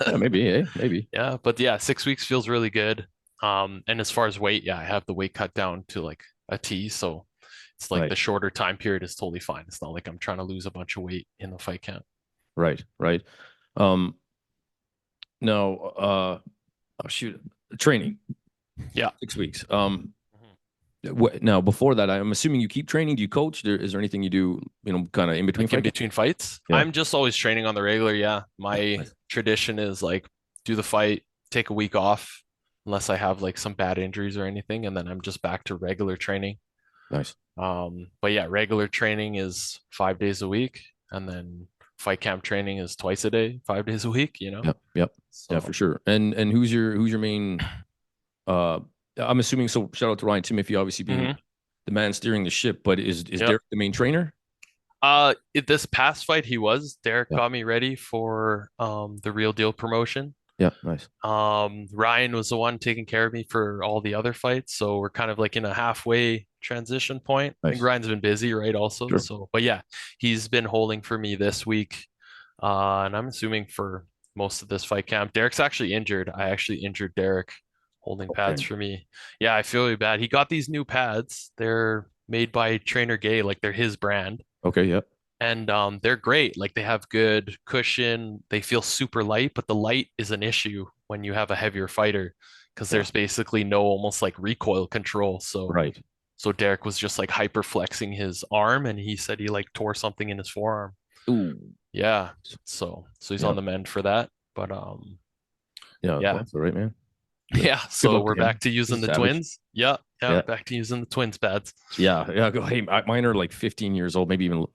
Yeah. Maybe. Maybe. Yeah, but yeah, 6 weeks feels really good. And as far as weight, yeah, I have the weight cut down to like a T, so it's like the Nice. shorter time period is totally fine. It's not like I'm trying to lose a bunch of weight in the fight camp. Right. Right. Um. No. Oh shoot. Training. Yeah. 6 weeks. Mhm. Now before that, I'm assuming you keep training. Do you coach? Is there anything you do? Kind of in between Like in fight games? between fights, Yeah. I'm just always training on the regular. Yeah. My Nice. tradition is like do the fight, take a week off, unless I have like some bad injuries or anything, and then I'm just back to regular training. Nice. But yeah, regular training is 5 days a week, and then fight camp training is twice a day, 5 days a week. Yep. Yep. Yeah, for So sure. And who's your main? Uh, I'm assuming. So shout out to Ryan Timothy, obviously being mhm. the man steering the ship. But is Yep. Derek the main trainer? This past fight he was. Derek Yeah. got me ready for the Real Deal promotion. Yeah. Nice. Ryan was the one taking care of me for all the other fights, so we're kind of like in a halfway transition point. I think Nice. Ryan's been busy, right? Also, Sure. so but yeah, he's been holding for me this week, and I'm assuming for most of this fight camp. Derek's actually injured. I actually injured Derek holding pads Okay. for me. Yeah, I feel really bad. He got these new pads. They're made by Trainer Gay, like they're his brand. Okay. Yep. and they're great. Like they have good cushion. They feel super light, but the light is an issue when you have a heavier fighter because Yeah. there's basically no almost like recoil control. Right. So Derek was just like hyper flexing his arm, and he said he like tore something in his forearm. Ooh. Yeah. So he's Yeah. on the mend for that. But Yeah. Well, yeah. that's all right, man. Good, Yeah. good So luck to we're him. back to He's using a the savage. twins. Yeah. Yeah. Yeah. Back to using the twins pads. Yeah. Yeah. Go. Hey, mine are like 15 years old, maybe even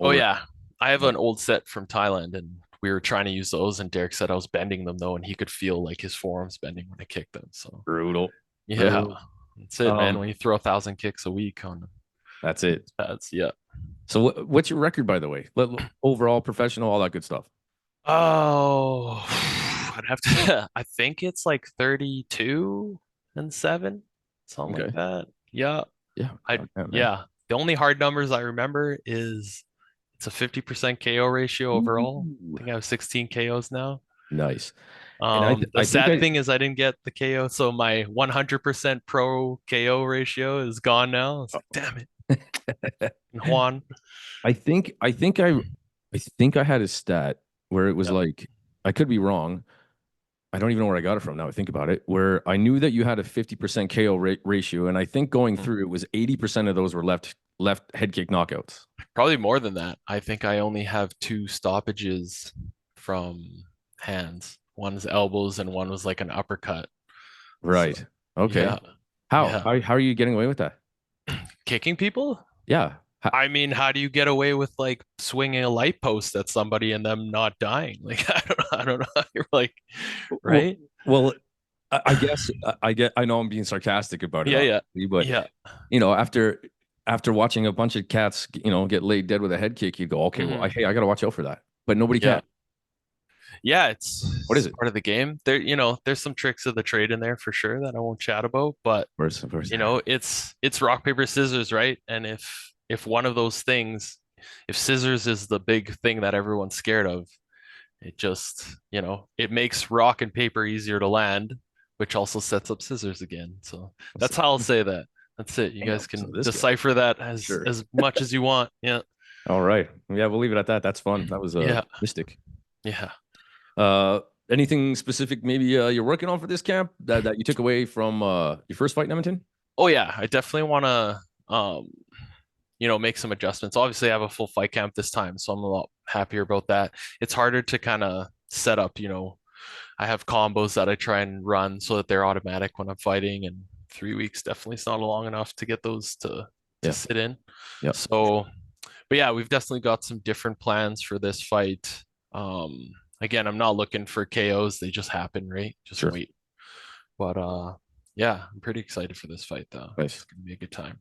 Oh older. yeah. I have But an old set from Thailand, and we were trying to use those, and Derek said I was bending them though, and he could feel like his forearms bending when I kicked them. So brutal. yeah, Brutal. that's it, man. Um, When you throw 1,000 kicks a week on that's it. pads, yeah. So what's your record, by the way? Overall, professional, all that good stuff. Oh, I'd have to. I think it's like 32-7, something like Okay. that. Yeah, Yeah. I Yeah, man. yeah. The only hard numbers I remember is it's a 50% KO ratio overall. I Ooh, think I have 16 KOs now. nice. And I The I think sad I thing is I didn't get the KO, so my 100% pro KO ratio is gone now. It's like, damn it. And Juan. I think I had a stat where it was Yeah. like I could be wrong. I don't even know where I got it from now I think about it, where I knew that you had a 50% KO ratio, and I think going Mhm. through it was 80% of those were left head kick knockouts. Probably more than that. I think I only have two stoppages from hands. One's elbows and one was like an uppercut. So Right. Okay. yeah, How? yeah. How are you getting away with that? Kicking people? Yeah. I mean, how do you get away with like swinging a light post at somebody and them not dying? Like, I don't know. You're like, Well, right? well, I guess I know I'm being sarcastic about it, Yeah, yeah, obviously, but yeah. after watching a bunch of cats, get laid dead with a head kick, you go, okay, well, Hmm. hey, I got to watch out for that. But nobody Yeah. can. Yeah, What is it's it? part of the game. There's some tricks of the trade in there for sure that I won't chat about, but Where's it's rock, paper, scissors, right? And if one of those things, if scissors is the big thing that everyone's scared of, it just, it makes rock and paper easier to land, which also sets up scissors again. So that's how I'll say that. That's it. You Damn. guys So can this guy, decipher that sure. as much as you want. Yeah. All right. Yeah, we'll leave it at that. That's fun. That was Yeah. mystic. Yeah. Uh, anything specific maybe you're working on for this camp that you took away from your first fight in Edmonton? Oh yeah, I definitely want to make some adjustments. Obviously, I have a full fight camp this time, so I'm a lot happier about that. It's harder to kind of set up, I have combos that I try and run so that they're automatic when I'm fighting, and 3 weeks definitely is not long enough to get those to Yeah. sit in. Yeah. So, but yeah, we've definitely got some different plans for this fight. Again, I'm not looking for KOs, they just happen, right? Just Sure. wait. But yeah, I'm pretty excited for this fight though. It's Nice. gonna be a good time.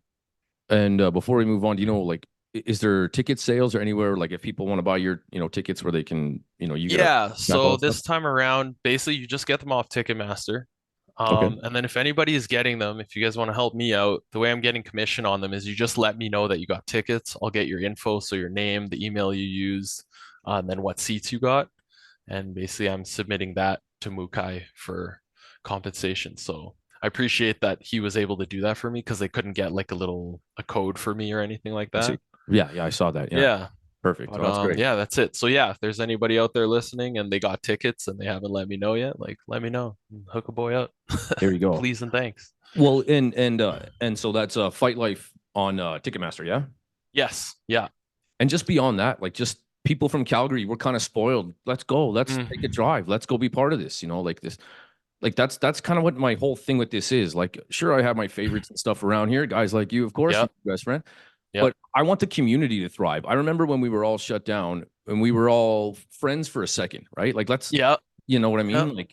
And before we move on, do you know, like, is there ticket sales or anywhere, like, if people want to buy your, tickets where they can, you get a Yeah, map, all so that stuff? this time around, basically you just get them off Ticketmaster. Okay. And then if anybody is getting them, if you guys want to help me out, the way I'm getting commission on them is you just let me know that you got tickets. I'll get your info, so your name, the email you used, and then what seats you got. And basically I'm submitting that to Mukai for compensation. So I appreciate that he was able to do that for me because they couldn't get like a code for me or anything like I see. that. Yeah. Yeah. I saw that. Yeah. Yeah. Perfect. But Oh, that's great. yeah, that's it. So yeah, if there's anybody out there listening and they got tickets and they haven't let me know yet, like let me know. Hook a boy up. There you go. Please and thanks. Well, and so that's Fight Life on Ticketmaster, yeah. Yes. Yeah. And just beyond that, like, just people from Calgary, we're kind of spoiled. Let's go. Let's take a Mm. drive. Let's go be part of this. Like this. Like that's kind of what my whole thing with this is. Like, sure, I have my favorites and stuff around here, guys like you, of course, Yep. best friend. Yep. But I want the community to thrive. I remember when we were all shut down and we were all friends for a second, right? Like, let's, Yep. you know what I Yep. mean? Like,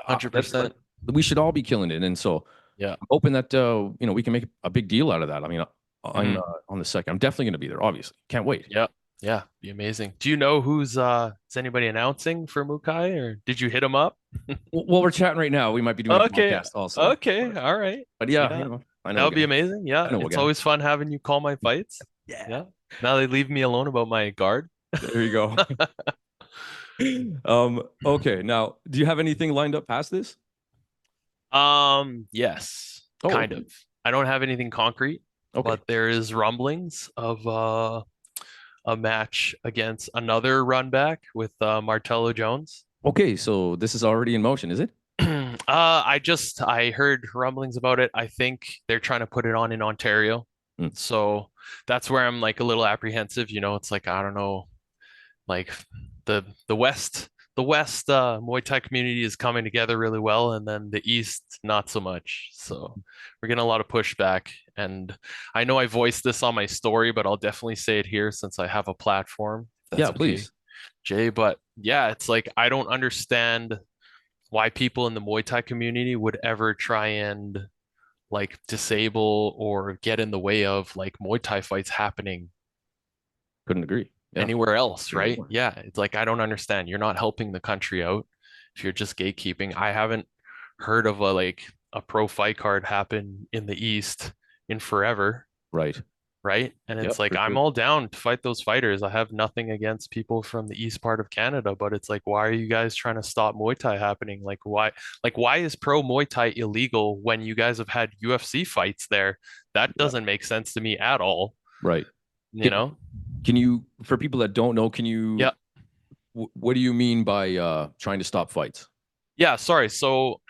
let 100%. we should all be killing it. And so Yeah. I'm hoping that we can make a big deal out of that. I mean, I'm Hmm. on the second. I'm definitely going to be there. Obviously, can't wait. Yep. Yeah. Be amazing. Do you know is anybody announcing for Mukai, or did you hit him up? Well, we're chatting right now. We might be doing a Okay. podcast also. Okay. All right. But yeah, Yeah. I That know a would be guy. amazing. I Yeah. know a It's guy. always fun having you call my fights. Yeah. Yeah. Now they leave me alone about my guard. There you go. Okay. Now, do you have anything lined up past this? Yes, Oh, kind of. I don't have anything concrete, okay. but there is rumblings of a match against another run back with Martello Jones. Okay, so this is already in motion, is it? I heard rumblings about it. I think they're trying to put it on in Ontario. Hmm. So that's where I'm like a little apprehensive. It's like I don't know, like the West Muay Thai community is coming together really well, and then the East not so much. So we're getting a lot of pushback. And I know I voiced this on my story, but I'll definitely say it here since I have a platform. If that's Yeah, okay, please. Jay. But yeah, it's like I don't understand why people in the Muay Thai community would ever try and like disable or get in the way of like Muay Thai fights happening Couldn't agree. Yeah. anywhere else, Agree right? more. Yeah, it's like I don't understand. You're not helping the country out if you're just gatekeeping. I haven't heard of a pro fight card happen in the East in forever, Right. right? And it's Yep, like for I'm sure. all down to fight those fighters. I have nothing against people from the east part of Canada, but it's like why are you guys trying to stop Muay Thai happening? Like why is pro Muay Thai illegal when you guys have had UFC fights there? That Yeah. doesn't make sense to me at all, Right. you Can, know? can you, for people that don't know, Yeah. what do you mean by trying to stop fights? Yeah, sorry. So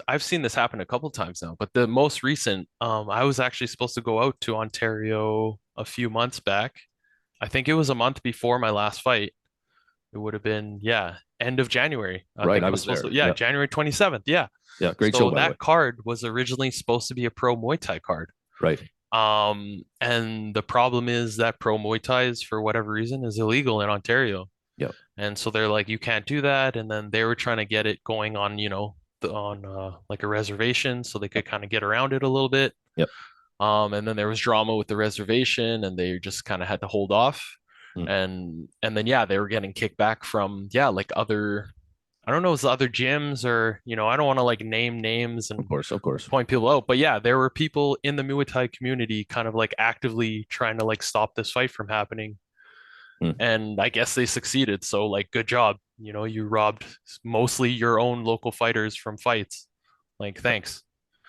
I've seen this happen a couple times now, but the most recent, I was actually supposed to go out to Ontario a few months back. I think it was a month before my last fight. It would have been, yeah, end of January. I Right. think I I was was supposed to, there. yeah, Yeah. January 27th. Yeah. Yeah. Great show, So by the way. that card was originally supposed to be a pro Muay Thai card. Right. And the problem is that pro Muay Thai is, for whatever reason, is illegal in Ontario. Yep. And so they're like, you can't do that. And then they were trying to get it going on, on like a reservation so they could kind of get around it a little bit. Yep. And then there was drama with the reservation and they just kind of had to hold off. Mm. And then yeah, they were getting kickback from yeah, like other I don't know, it's other gyms or I don't want to like name names Of and course. Of course. point people out. But yeah, there were people in the Muay Thai community kind of like actively trying to like stop this fight from happening. Mm. And I guess they succeeded. So like good job. You robbed mostly your own local fighters from fights. Like thanks.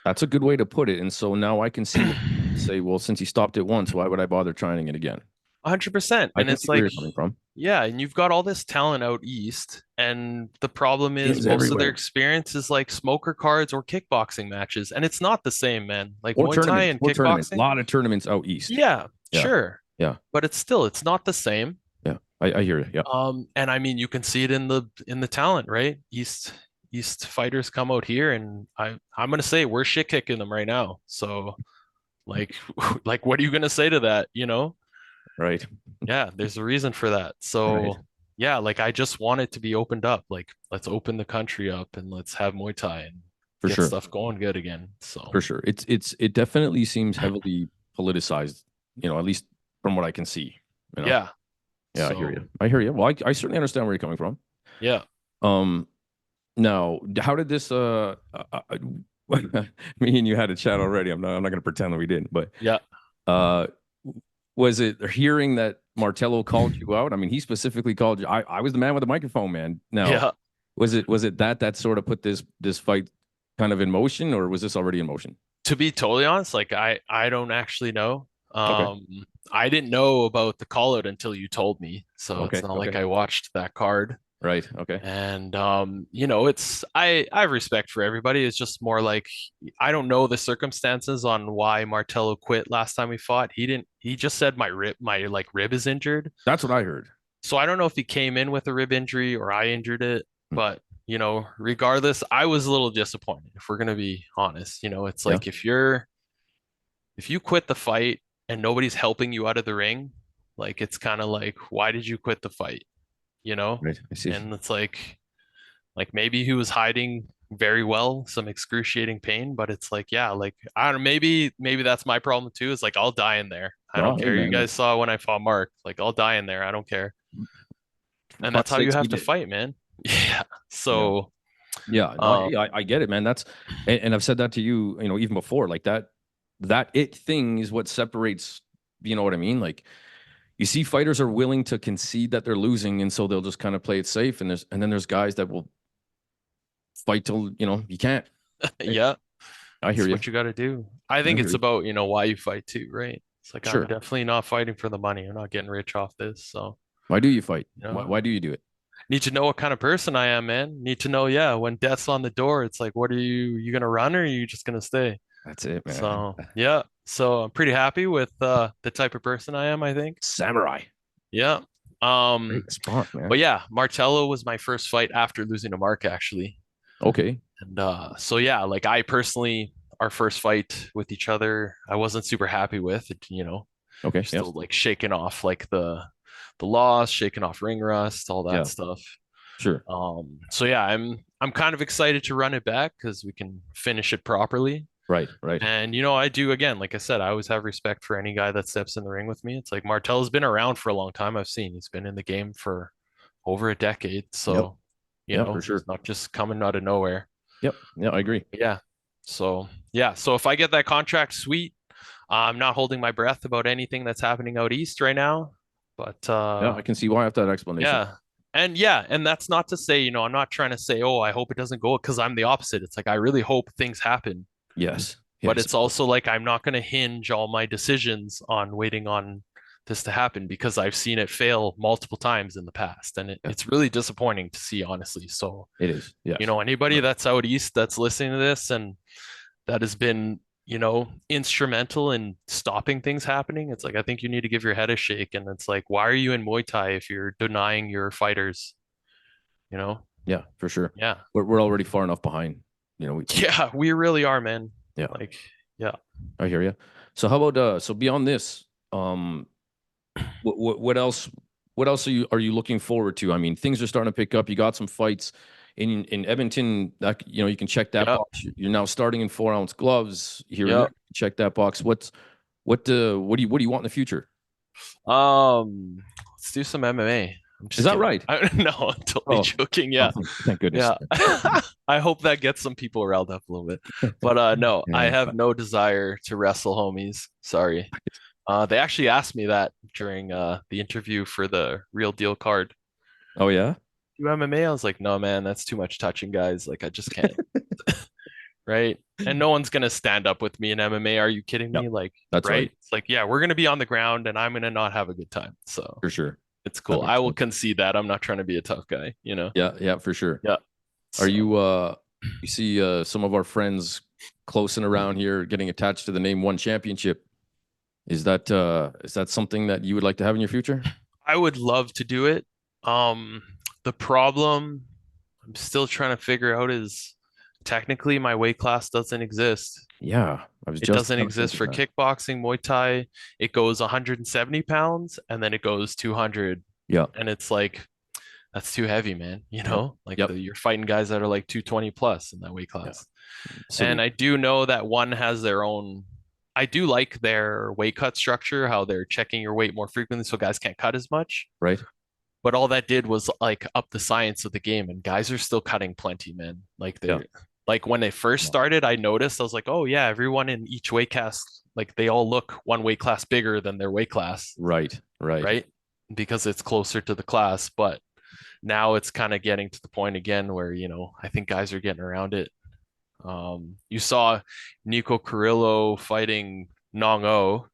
That's a good way to put it. And so now I can see what say, well, since he stopped it once, why would I bother trying it again? 100%. I And can it's see where like, you're coming from. yeah, and you've got all this talent out east, and the problem is Gyms most of their everywhere. experience is like smoker cards or kickboxing matches, and it's not the same, man. Like Or Muay Thai tournaments. and Or tournaments. A kickboxing, lot of tournaments out east. yeah, Yeah. sure, Yeah. but it's not the same. Yeah. I hear you. Yeah. And I mean, you can see it in the talent, right? East fighters come out here, and I'm gonna say we're shit kicking them right now. So like, like, what are you gonna say to that? Right. Yeah, there's a reason for that. Right. So yeah, like I just want it to be opened up. Like let's open the country up and let's have Muay Thai and For get sure. stuff going good again. So For sure. It definitely seems heavily politicized, at least from what I can see. yeah. Yeah, I hear So you. I hear you. Well, I certainly understand where you're coming from. yeah. Um, now, how did this me and you had a chat already. I'm not gonna pretend that we didn't, but Yeah. uh was it hearing that Martello called you out? I mean, he specifically called you. I was the man with the microphone, man. Now, Yeah. was it that sort of put this fight kind of in motion, or was this already in motion? To be totally honest, like I don't actually know. Okay. I didn't know about the call out until you told me. So it's Okay. not like Okay. I watched that card. Right. Okay. And it's I have respect for everybody. It's just more like I don't know the circumstances on why Martello quit last time we fought. He just said my rib is injured. That's what I heard. So I don't know if he came in with a rib injury or I injured it, Hmm. but regardless, I was a little disappointed if we're gonna be honest. It's Yeah. like if you quit the fight and nobody's helping you out of the ring, like it's kind of like why did you quit the fight? You know? Right. I see. And it's like maybe he was hiding very well some excruciating pain, but it's like yeah, like I don't know, maybe that's my problem too. Is like I'll die in there. I No, don't hey care. You man, guys saw when I fought Mark, like I'll die in there. I don't care. for And that's God's how you sakes, he have to did. fight, man. Yeah. Yeah. So Yeah. No, um hey, I get it, man. And I've said that to you, even before, like that it thing is what separates, you know what I mean? Like you see fighters are willing to concede that they're losing, and so they'll just kind of play it safe. And then there's guys that will fight till, you can't. Hey, yeah, I hear it's you. what you got to do. I I think hear it's you. about, why you fight too, right? It's like I'm Sure. definitely not fighting for the money. I'm not getting rich off this. So, Why do you fight? you Why, know, why do you do it? need to know what kind of person I am, man. Need to know, yeah, when death's on the door, it's like, what are you gonna run or are you just gonna stay? That's it, man. So, yeah. So I'm pretty happy with the type of person I am, I think. Samurai. Yeah. Um, Great response, man. but yeah, Martello was my first fight after losing to Mark, actually. Okay. And so yeah, like I personally, our first fight with each other, I wasn't super happy with it, Okay. Yep. still like shaking off like the loss, shaking off ring rust, all that Yeah. stuff. Sure. So yeah, I'm kind of excited to run it back because we can finish it properly. Right. Right. And I do again, like I said, I always have respect for any guy that steps in the ring with me. It's like Martel's been around for a long time. I've seen he's been in the game for over a decade. Yep. So, Yeah, for he's sure. not just coming out of nowhere. Yep. Yeah, I agree. Yeah. So yeah. So if I get that contract, sweet. I'm not holding my breath about anything that's happening out east right now. But Yeah, I can see why after that explanation. and that's not to say, I'm not trying to say, oh, I hope it doesn't go because I'm the opposite. It's like I really hope things happen. Yes. But Yes. it's also like I'm not going to hinge all my decisions on waiting on this to happen because I've seen it fail multiple times in the past. And Yeah, it's really disappointing to see, honestly. So, it is. Yes. anybody Right. that's out east that's listening to this and that has been, instrumental in stopping things happening, it's like I think you need to give your head a shake. And it's like, why are you in Muay Thai if you're denying your fighters? You know? Yeah, for sure. Yeah. We're already far enough behind. Yeah, we really are, man. Yeah. Like, yeah. I hear you. So how about so beyond this, what else are you looking forward to? I mean, things are starting to pick up. You got some fights in Edmonton. That you can check that Yeah. box. You're now starting in 4-ounce gloves here and Yeah. there. Check that box. What do you want in the future? Let's do some MMA. I'm Is just that kidding. right? No, I'm totally Oh, joking. oh, Yeah. thank goodness. Yeah. I hope that gets some people riled up a little bit. But no, I Yeah. have no desire to wrestle homies. Sorry. They actually asked me that during the interview for the Real Deal card. Oh yeah. Do MMA? I was like, no, man, that's too much touching, guys. Like, I just can't. Right? And no one's gonna stand up with me in MMA. Are you kidding Yep. me? Like, That's right? right. It's like, yeah, we're gonna be on the ground and I'm gonna not have a good time. So For sure. it's That cool. makes I will sense. concede that. I'm not trying to be a tough guy, Yeah, yeah, for sure. Yeah. Are So you see some of our friends close and around here getting attached to the name One Championship? Is that something that you would like to have in your future? I would love to do it. The problem I'm still trying to figure out is technically my weight class doesn't exist. Yeah, I was It just doesn't kind of exist thinking for that. kickboxing, Muay Thai. It goes 170 pounds and then it goes 200. Yeah, And it's like, that's too heavy, man. yep, Like yep, you're fighting guys that are like 220 plus in that weight yeah. class. And Silly, I do know that one has their own, I do like their weight cut structure, how they're checking your weight more frequently so guys can't cut as much. right? But all that did was like up the science of the game, and guys are still cutting plenty, man. Like Yeah, they're like when they first yeah. started, I noticed I was like, oh yeah, everyone in each weight class, like they all look one weight class bigger than their weight class, Right, right. right? Because it's closer to the class. But now it's kind of getting to the point again where, I think guys are getting around it. You saw Nico Carrillo fighting Nong O,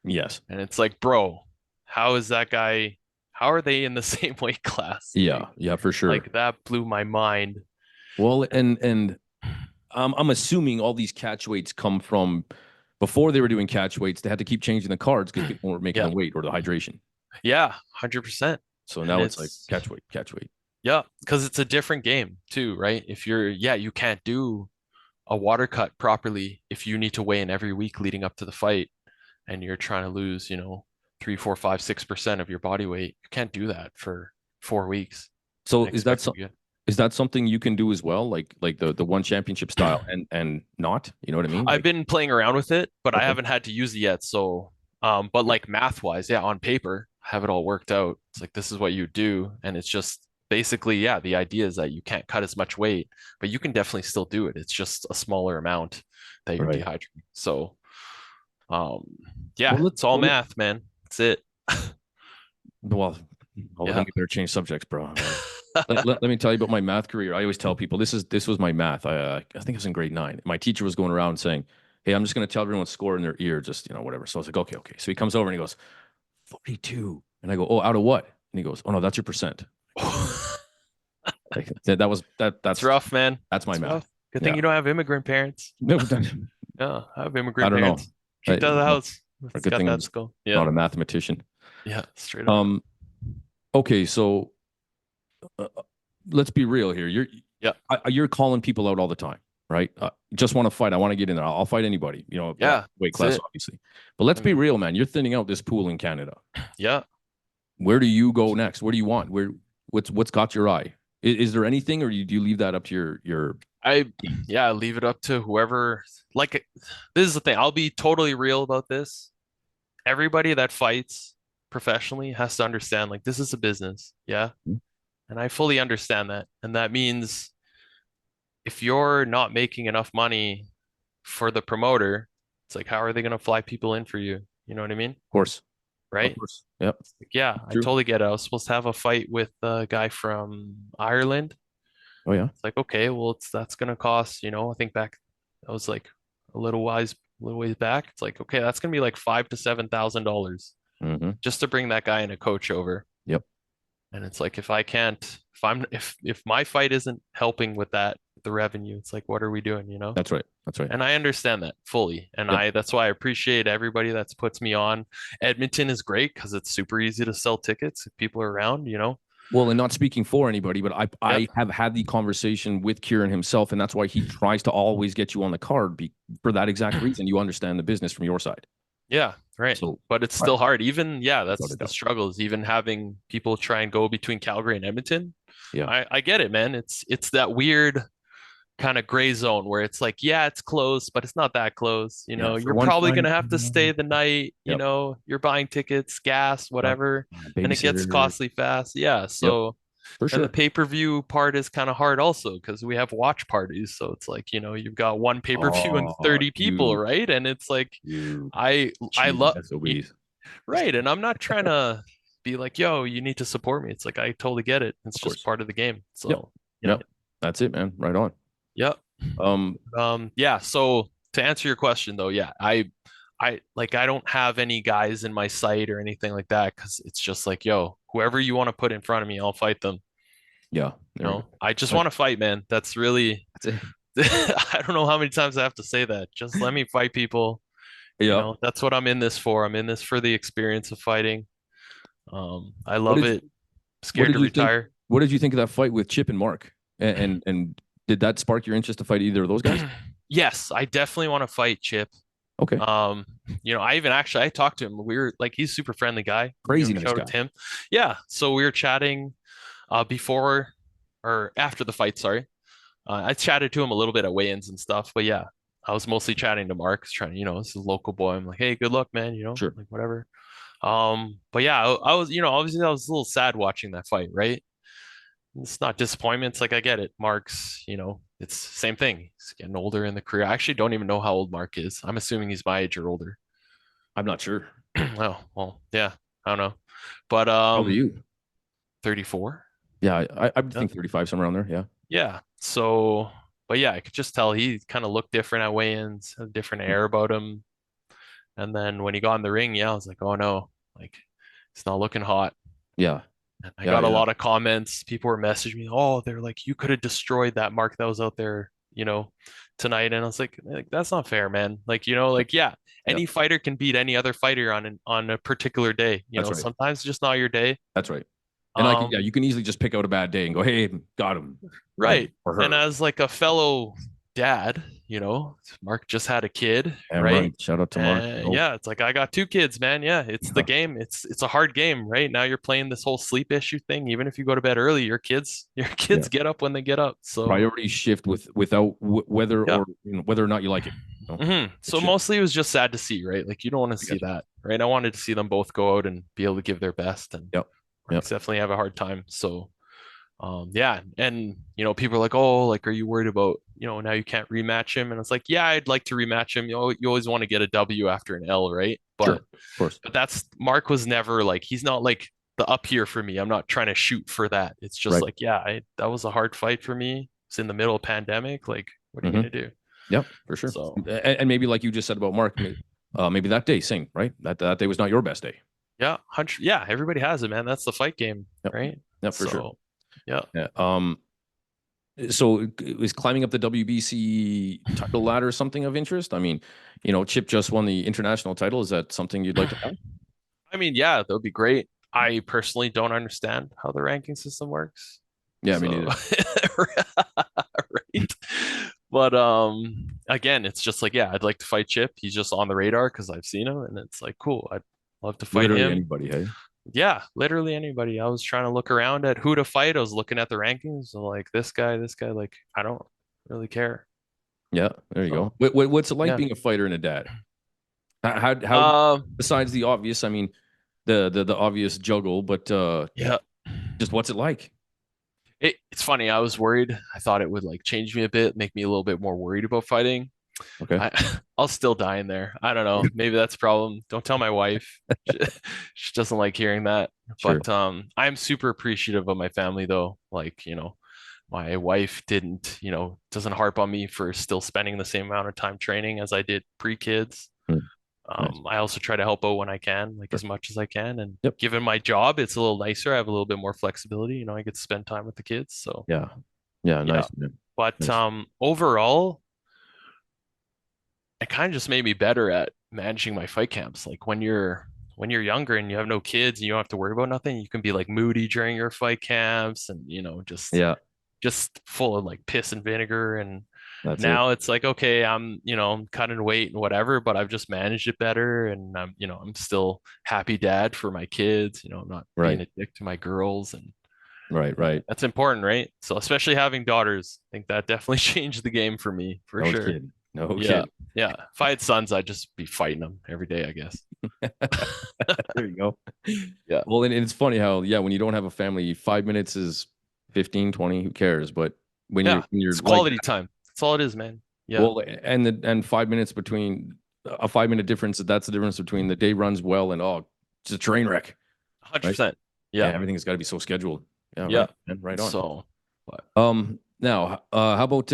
Yes. and it's like, bro, how is that guy? How are they in the same weight class? Yeah, yeah, for sure. Like that blew my mind. Well, and I'm assuming all these catch weights come from before they were doing catch weights. They had to keep changing the cards because people weren't making Yeah. the weight or the hydration. Yeah, 100%. So And now it's like catch weight, catch weight. Yeah, because it's a different game too, right? If you can't do a water cut properly if you need to weigh in every week leading up to the fight and you're trying to lose, 3, 4, 5, 6% of your body weight. You can't do that for 4 weeks So and is that expect to be good. is that something you can do as well, like the One Championship style, and not? You know what I mean? I've Like, been playing around with it, but I okay, haven't had to use it yet. So, but like math wise, yeah, on paper, I have it all worked out. It's like this is what you do, and it's just basically, yeah, the idea is that you can't cut as much weight, but you can definitely still do it. It's just a smaller amount that you're right. dehydrating. So, um, yeah, Well, it's all math, man. That's it. well, I Yeah. think we better change subjects, bro. Let me tell you about my math career. I always tell people this was my math. I think I was in grade 9. My teacher was going around saying, hey, I'm just going to tell everyone score in their ear, just, whatever. So I was like, okay, okay. So he comes over and he goes, 42. And I go, oh, out of what? And he goes, oh no, that's your percent. Like It's rough, man. that's my It's math. rough. Good thing Yeah. you don't have immigrant parents. No, Yeah, I have I immigrant don't know. parents. Kicked out of the house. A It's good got thing I'm that just skull. not Yeah. a mathematician. Yeah, straight up. Um, okay, so uh, let's be real here. Yeah. You're calling people out all the time, right? Just want to fight. I want to get in there. I'll fight anybody. Yeah. Weight That's class, it. obviously. But let's I be mean, real, man. You're thinning out this pool in Canada. yeah. Where do you go next? Where do you want? What's got your eye? Is there anything, or do you leave that up to your I yeah, leave it up to whoever. Like, this is the thing. I'll be totally real about this. Everybody that fights professionally has to understand, like, this is a business. Yeah. And I fully understand that. And that means if you're not making enough money for the promoter, it's like, how are they going to fly people in for you? You know what I mean? Of course. Of Right? course. Yep. Like, yeah, I True. totally get it. I was supposed to have a fight with a guy from Ireland. Oh yeah. It's like, okay, well, that's gonna cost, I think back, I was like a little ways back. It's like, okay, that's gonna be like $5,000 to $7,000 Mm-hmm. just to bring that guy and a coach over. Yep. And it's like, if I can't, if my fight isn't helping with that, the revenue, it's like, what are we doing, That's right. That's right. And I understand that fully. And Yep. that's why I appreciate everybody that's puts me on. Edmonton is great because it's super easy to sell tickets if people are around. Well, and not speaking for anybody, but Yeah. I have had the conversation with Kieran himself, and that's why he tries to always get you on the card for that exact reason. You understand the business from your side. Yeah, right. So, But it's still hard. Even, yeah, without that's a the doubt. struggles. Even having people try and go between Calgary and Edmonton. Yeah. I get it, man. It's that weird kind of gray zone where it's like, yeah, it's close, but it's not that close. Yeah. For You're one probably fight. gonna have to stay the night, Yep. You're buying tickets, gas, Yep. whatever, and it gets Babysitter. costly fast. Yeah. Yep. So For and the sure. pay-per-view part is kind of hard also because we have watch parties. So it's like, you've got one pay-per-view and Oh, 30 people, you, right? And it's like you I cheesy love SOBs. right. And I'm not trying to be like, yo, you need to support me. It's like I totally get it. It's Of just course. part of the game. Yep. So yeah. Yep. That's it, man. Right on. Yep. Um, Yeah. So to answer your question though, yeah, I don't have any guys in my sight or anything like that because it's just like, yo, whoever you want to put in front of me, I'll fight them. yeah. I just want to fight, man. That's really, That's it. I don't know how many times I have to say that. Just let me fight people. Yeah. That's what I'm in this for. I'm in this for the experience of fighting. I What love did it. what Scared did to you think? retire. What did you think of that fight with Chip and Mark? And did that spark your interest to fight either of those guys? Yes, I definitely want to fight Chip. Okay. I talked to him. We were like, he's a super friendly guy. Crazy nice Shout guy. out to him. Yeah. So we were chatting before or after the fight, sorry. I chatted to him a little bit at weigh-ins and stuff, but yeah, I was mostly chatting to Mark, trying to, this is a local boy. I'm like, hey, good luck, man, Sure. like whatever. But yeah, I was, obviously I was a little sad watching that fight, right? It's not disappointment. It's like I get it. Mark's, it's same thing. He's getting older in the career. I actually don't even know how old Mark is. I'm assuming he's my age or older. I'm not sure. Oh, well, yeah, I don't know. But How old are you? 34. Yeah, I would think 35, somewhere around there. Yeah. Yeah. So, but yeah, I could just tell he kind of looked different at weigh-ins, had a different air about him. And then when he got in the ring, yeah, I was like, oh no, like it's not looking hot. Yeah. And I Yeah. got a Yeah. lot of comments. People were messaging me, oh, they're like, you could have destroyed that Mark that was out there, tonight. And I was like, that's not fair, man. Like, yeah, Yeah. any fighter can beat any other fighter on a particular day. That's right. Sometimes it's just not your day. That's right. And you can easily just pick out a bad day and go, hey, got him. Right. Or her. And as like a fellow dad, Mark just had a kid, And right? Shout out to Mark. Yeah, it's like I got two kids, man. Yeah, it's the game. It's a hard game, right? Now you're playing this whole sleep issue thing. Even if you go to bed early, your kids get up when they get up. So priorities shift without whether or whether or not you like it. So mostly it was just sad to see, right? Like you don't want to see that, right? I wanted to see them both go out and be able to give their best, and definitely have a hard time. So yeah, and people are like, oh, like, are you worried about now you can't rematch him? And it's like, yeah, I'd like to rematch him. You always want to get a W after an L, right? But sure, of course. But that's Mark was never like, he's not like the up here for me. I'm not trying to shoot for that. It's just like, yeah, that was a hard fight for me. It's in the middle of pandemic. Like, what are you gonna do? Yeah, for sure. So And maybe like you just said about Mark, maybe that day, same, right? That day was not your best day. yeah, 100, yeah, everybody has it, man. That's the fight game, Yep. right? Yeah, for sure. So yeah. Yeah. So is climbing up the WBC title ladder something of interest? I mean, Chip just won the international title. Is that something you'd like to have? I mean, yeah, that would be great. I personally don't understand how the ranking system works. Yeah, me So neither. right. But again, it's just like, yeah, I'd like to fight Chip. He's just on the radar because I've seen him and it's like cool. I'd love to fight Literally him. anybody, hey? Yeah, literally anybody. I was trying to look around at who to fight. I was looking at the rankings, so like this guy, like I don't really care. Yeah, there you go. So What's it like yeah. being a fighter and a dad? How Um, besides the obvious, I mean, the obvious juggle, but yeah. just what's it like? It's funny. I was worried. I thought it would like change me a bit, make me a little bit more worried about fighting. Okay, I I'll still die in there. I don't know. Maybe that's a problem. Don't tell my wife. She, she doesn't like hearing that. sure. But I'm super appreciative of my family though. Like, my wife didn't, doesn't harp on me for still spending the same amount of time training as I did pre-kids. Hmm, nice. I also try to help out when I can, like Sure. as much as I can. And Yep. given my job, it's a little nicer. I have a little bit more flexibility. I get to spend time with the kids. So Yeah. Yeah. yeah. Nice, man. But Nice. overall, it kind of just made me better at managing my fight camps. Like when you're younger and you have no kids and you don't have to worry about nothing, you can be like moody during your fight camps and Yeah, just full of like piss and vinegar. And that's it. now it's like, okay, I'm cutting weight and whatever, but I've just managed it better. And I'm still happy dad for my kids. I'm not being Right. a dick to my girls. And Right. Right. that's important, right? So especially having daughters, I think that definitely changed the game for me for No sure. kidding. No Yeah. kidding. Yeah. If I had sons, I'd just be fighting them every day, I guess. There you go. Yeah. Well, and it's funny how, yeah, when you don't have a family, 5 minutes is 15, 20. Who cares? But when you're Yeah. when you're It's like quality time. That's all it is, man. Yeah. well, and 5 minutes between a 5 minute difference, that's the difference between the day runs well and it's a train wreck, right? 100%. Yeah, Yeah. everything's got to be so scheduled. Yeah, Yeah. right. And right on. So, but Now, how about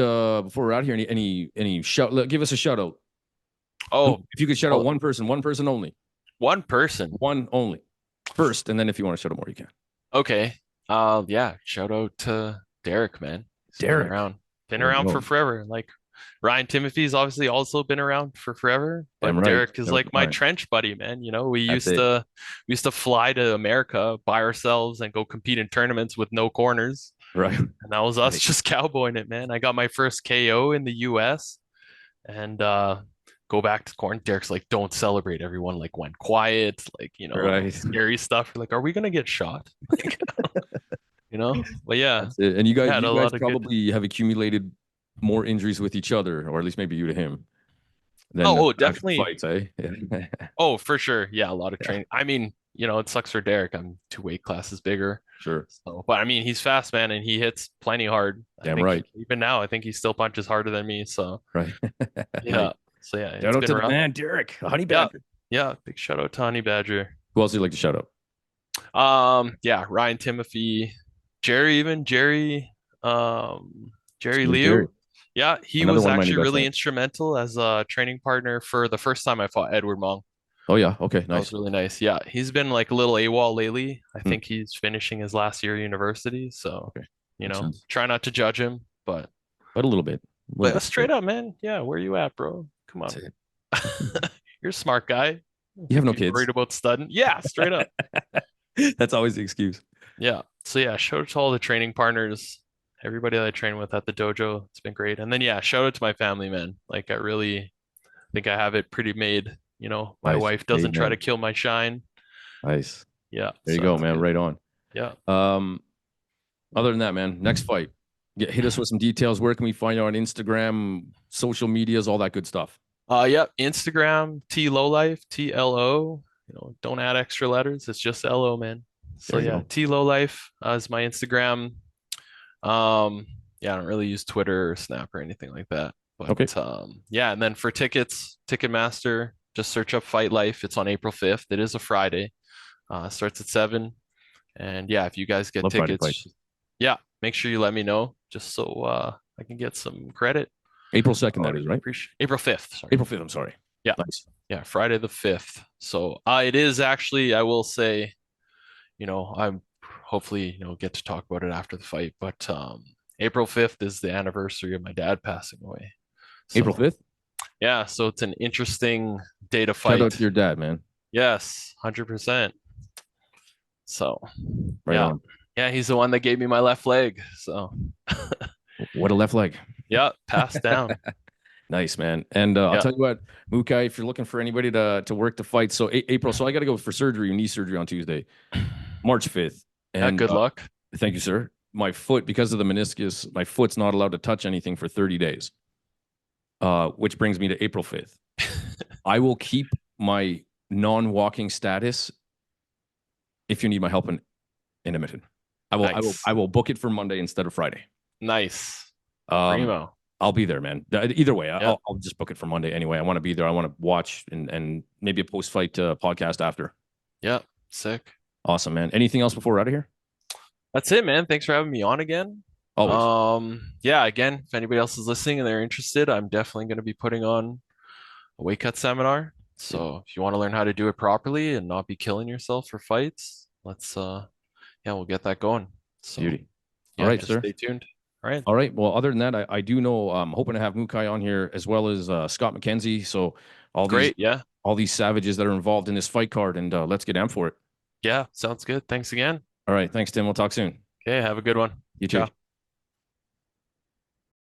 before we're out here, any shout? Give us a shout out. oh, If you could shout out well, one person only, one person. one only, first, and then if you want to shout out more, you can. Okay. Yeah. Shout out to Derek, man. He's been Derek. around. Been There you around for go. forever. Like Ryan Timothy's obviously also been around for forever, Damn but right. Derek is Shout out to like my Ryan. trench buddy, man. We That's used it. to we used to fly to America by ourselves and go compete in tournaments with no corners. Right. And that was us Right. just cowboying it, man. I got my first KO in the US and go back to corn. Derek's like, don't celebrate. Everyone like went quiet, like, Right. scary stuff. We're like, are we gonna get shot? But yeah, That's it. And you we guys, had you a guys lot of good. probably have accumulated more injuries with each other, or at least maybe you to him, than Oh, actual definitely. fights, eh? Yeah. Oh, for sure. Yeah, a lot of Yeah. training. I mean, it sucks for Derek. I'm two weight classes bigger. Sure. So, but I mean, he's fast, man, and he hits plenty hard. I Damn think right. even now, I think he still punches harder than me. So, Right. Nice. yeah. So yeah, Shout it's out been to the rough. man, Derek, Honey Yeah. Badger. Yeah. Big shout out to Honey Badger. Who else do you like to shout out? Yeah, Ryan Timothy, Jerry, even Jerry Smooth Jerry. Liu. Yeah, he Another was one of my actually best really friends. instrumental as a training partner for the first time I fought Edward Mong. Oh yeah. Okay. That Nice. was really nice. Yeah, he's been like a little AWOL lately. I Hmm. think he's finishing his last year of university, so Okay. Makes sense. try not to judge him, but But a little bit. A little bit. straight up, man. Yeah, where you at, bro? Come That's on. it. You're a smart guy. I You have think no you're kids. worried about studying. Yeah, straight up. That's always the excuse. Yeah. So yeah, shout out to all the training partners, everybody that I train with at the dojo. It's been great. And then yeah, shout out to my family, man. Like I really think I have it pretty made. My Nice. wife doesn't try Amen. to kill my shine. Nice. Yeah. There you So go, that's man. good. Right on. Yeah. Other than that, man, next fight. Hit us with some details. Where can we find you on Instagram, social medias, all that good stuff? Yeah, Instagram, T Lowlife, TLO. Don't add extra letters. It's just LO, man. So There you yeah, go. T Lowlife is my Instagram. Yeah, I don't really use Twitter or Snap or anything like that. Okay. But yeah, and then for tickets, Ticketmaster, just search up Fight Life. It's on April 5th. It is a Friday. Starts at 7. And yeah, if you guys get Love Friday tickets, fights. yeah, make sure you let me know just so I can get some credit. April 2nd, I that would is, right? appreciate April 5th. Sorry. April 5th, I'm sorry. Yeah. Nice. Yeah. Friday the 5th. So it is actually, I will say, I'm hopefully, get to talk about it after the fight, but April 5th is the anniversary of my dad passing away. April So 5th? yeah, so it's an interesting day to Shout out fight. to your dad, man. Yes, 100%. So Right yeah. on. Yeah, he's the one that gave me my left leg. So What a left leg. yeah, passed down. Nice, man. And I'll Yeah. tell you what, Mukai, if you're looking for anybody to work the fight, so April, so I got to go for surgery, knee surgery on Tuesday, March 5th. Yeah, And good luck. thank you, sir. My foot, because of the meniscus, my foot's not allowed to touch anything for 30 days, which brings me to April 5th. I will keep my non-walking status if you need my help in Edmonton. Nice. I will book it for Monday instead of Friday. Nice. Um, Primo. I'll be there, man. Either way, Yeah. I'll just book it for Monday anyway. I want to be there. I want to watch and maybe a post-fight podcast after. Yeah. Sick. Awesome, man. Anything else before we're out of here? That's it, man. Thanks for having me on again. Always. Yeah, again, if anybody else is listening and they're interested, I'm definitely going to be putting on a weight cut seminar. So if you want to learn how to do it properly and not be killing yourself for fights, let's we'll get that going. So Beauty. yeah, All right, just sir. stay tuned. All right. All right. Well, other than that, I do know I'm hoping to have Mukai on here as well as Scott McKenzie. So Great. Yeah. all these savages that are involved in this fight card, and let's get down for it. Yeah. Sounds good. Thanks again. All right. Thanks, Tim. We'll talk soon. Okay. Have a good one. You too. Ciao.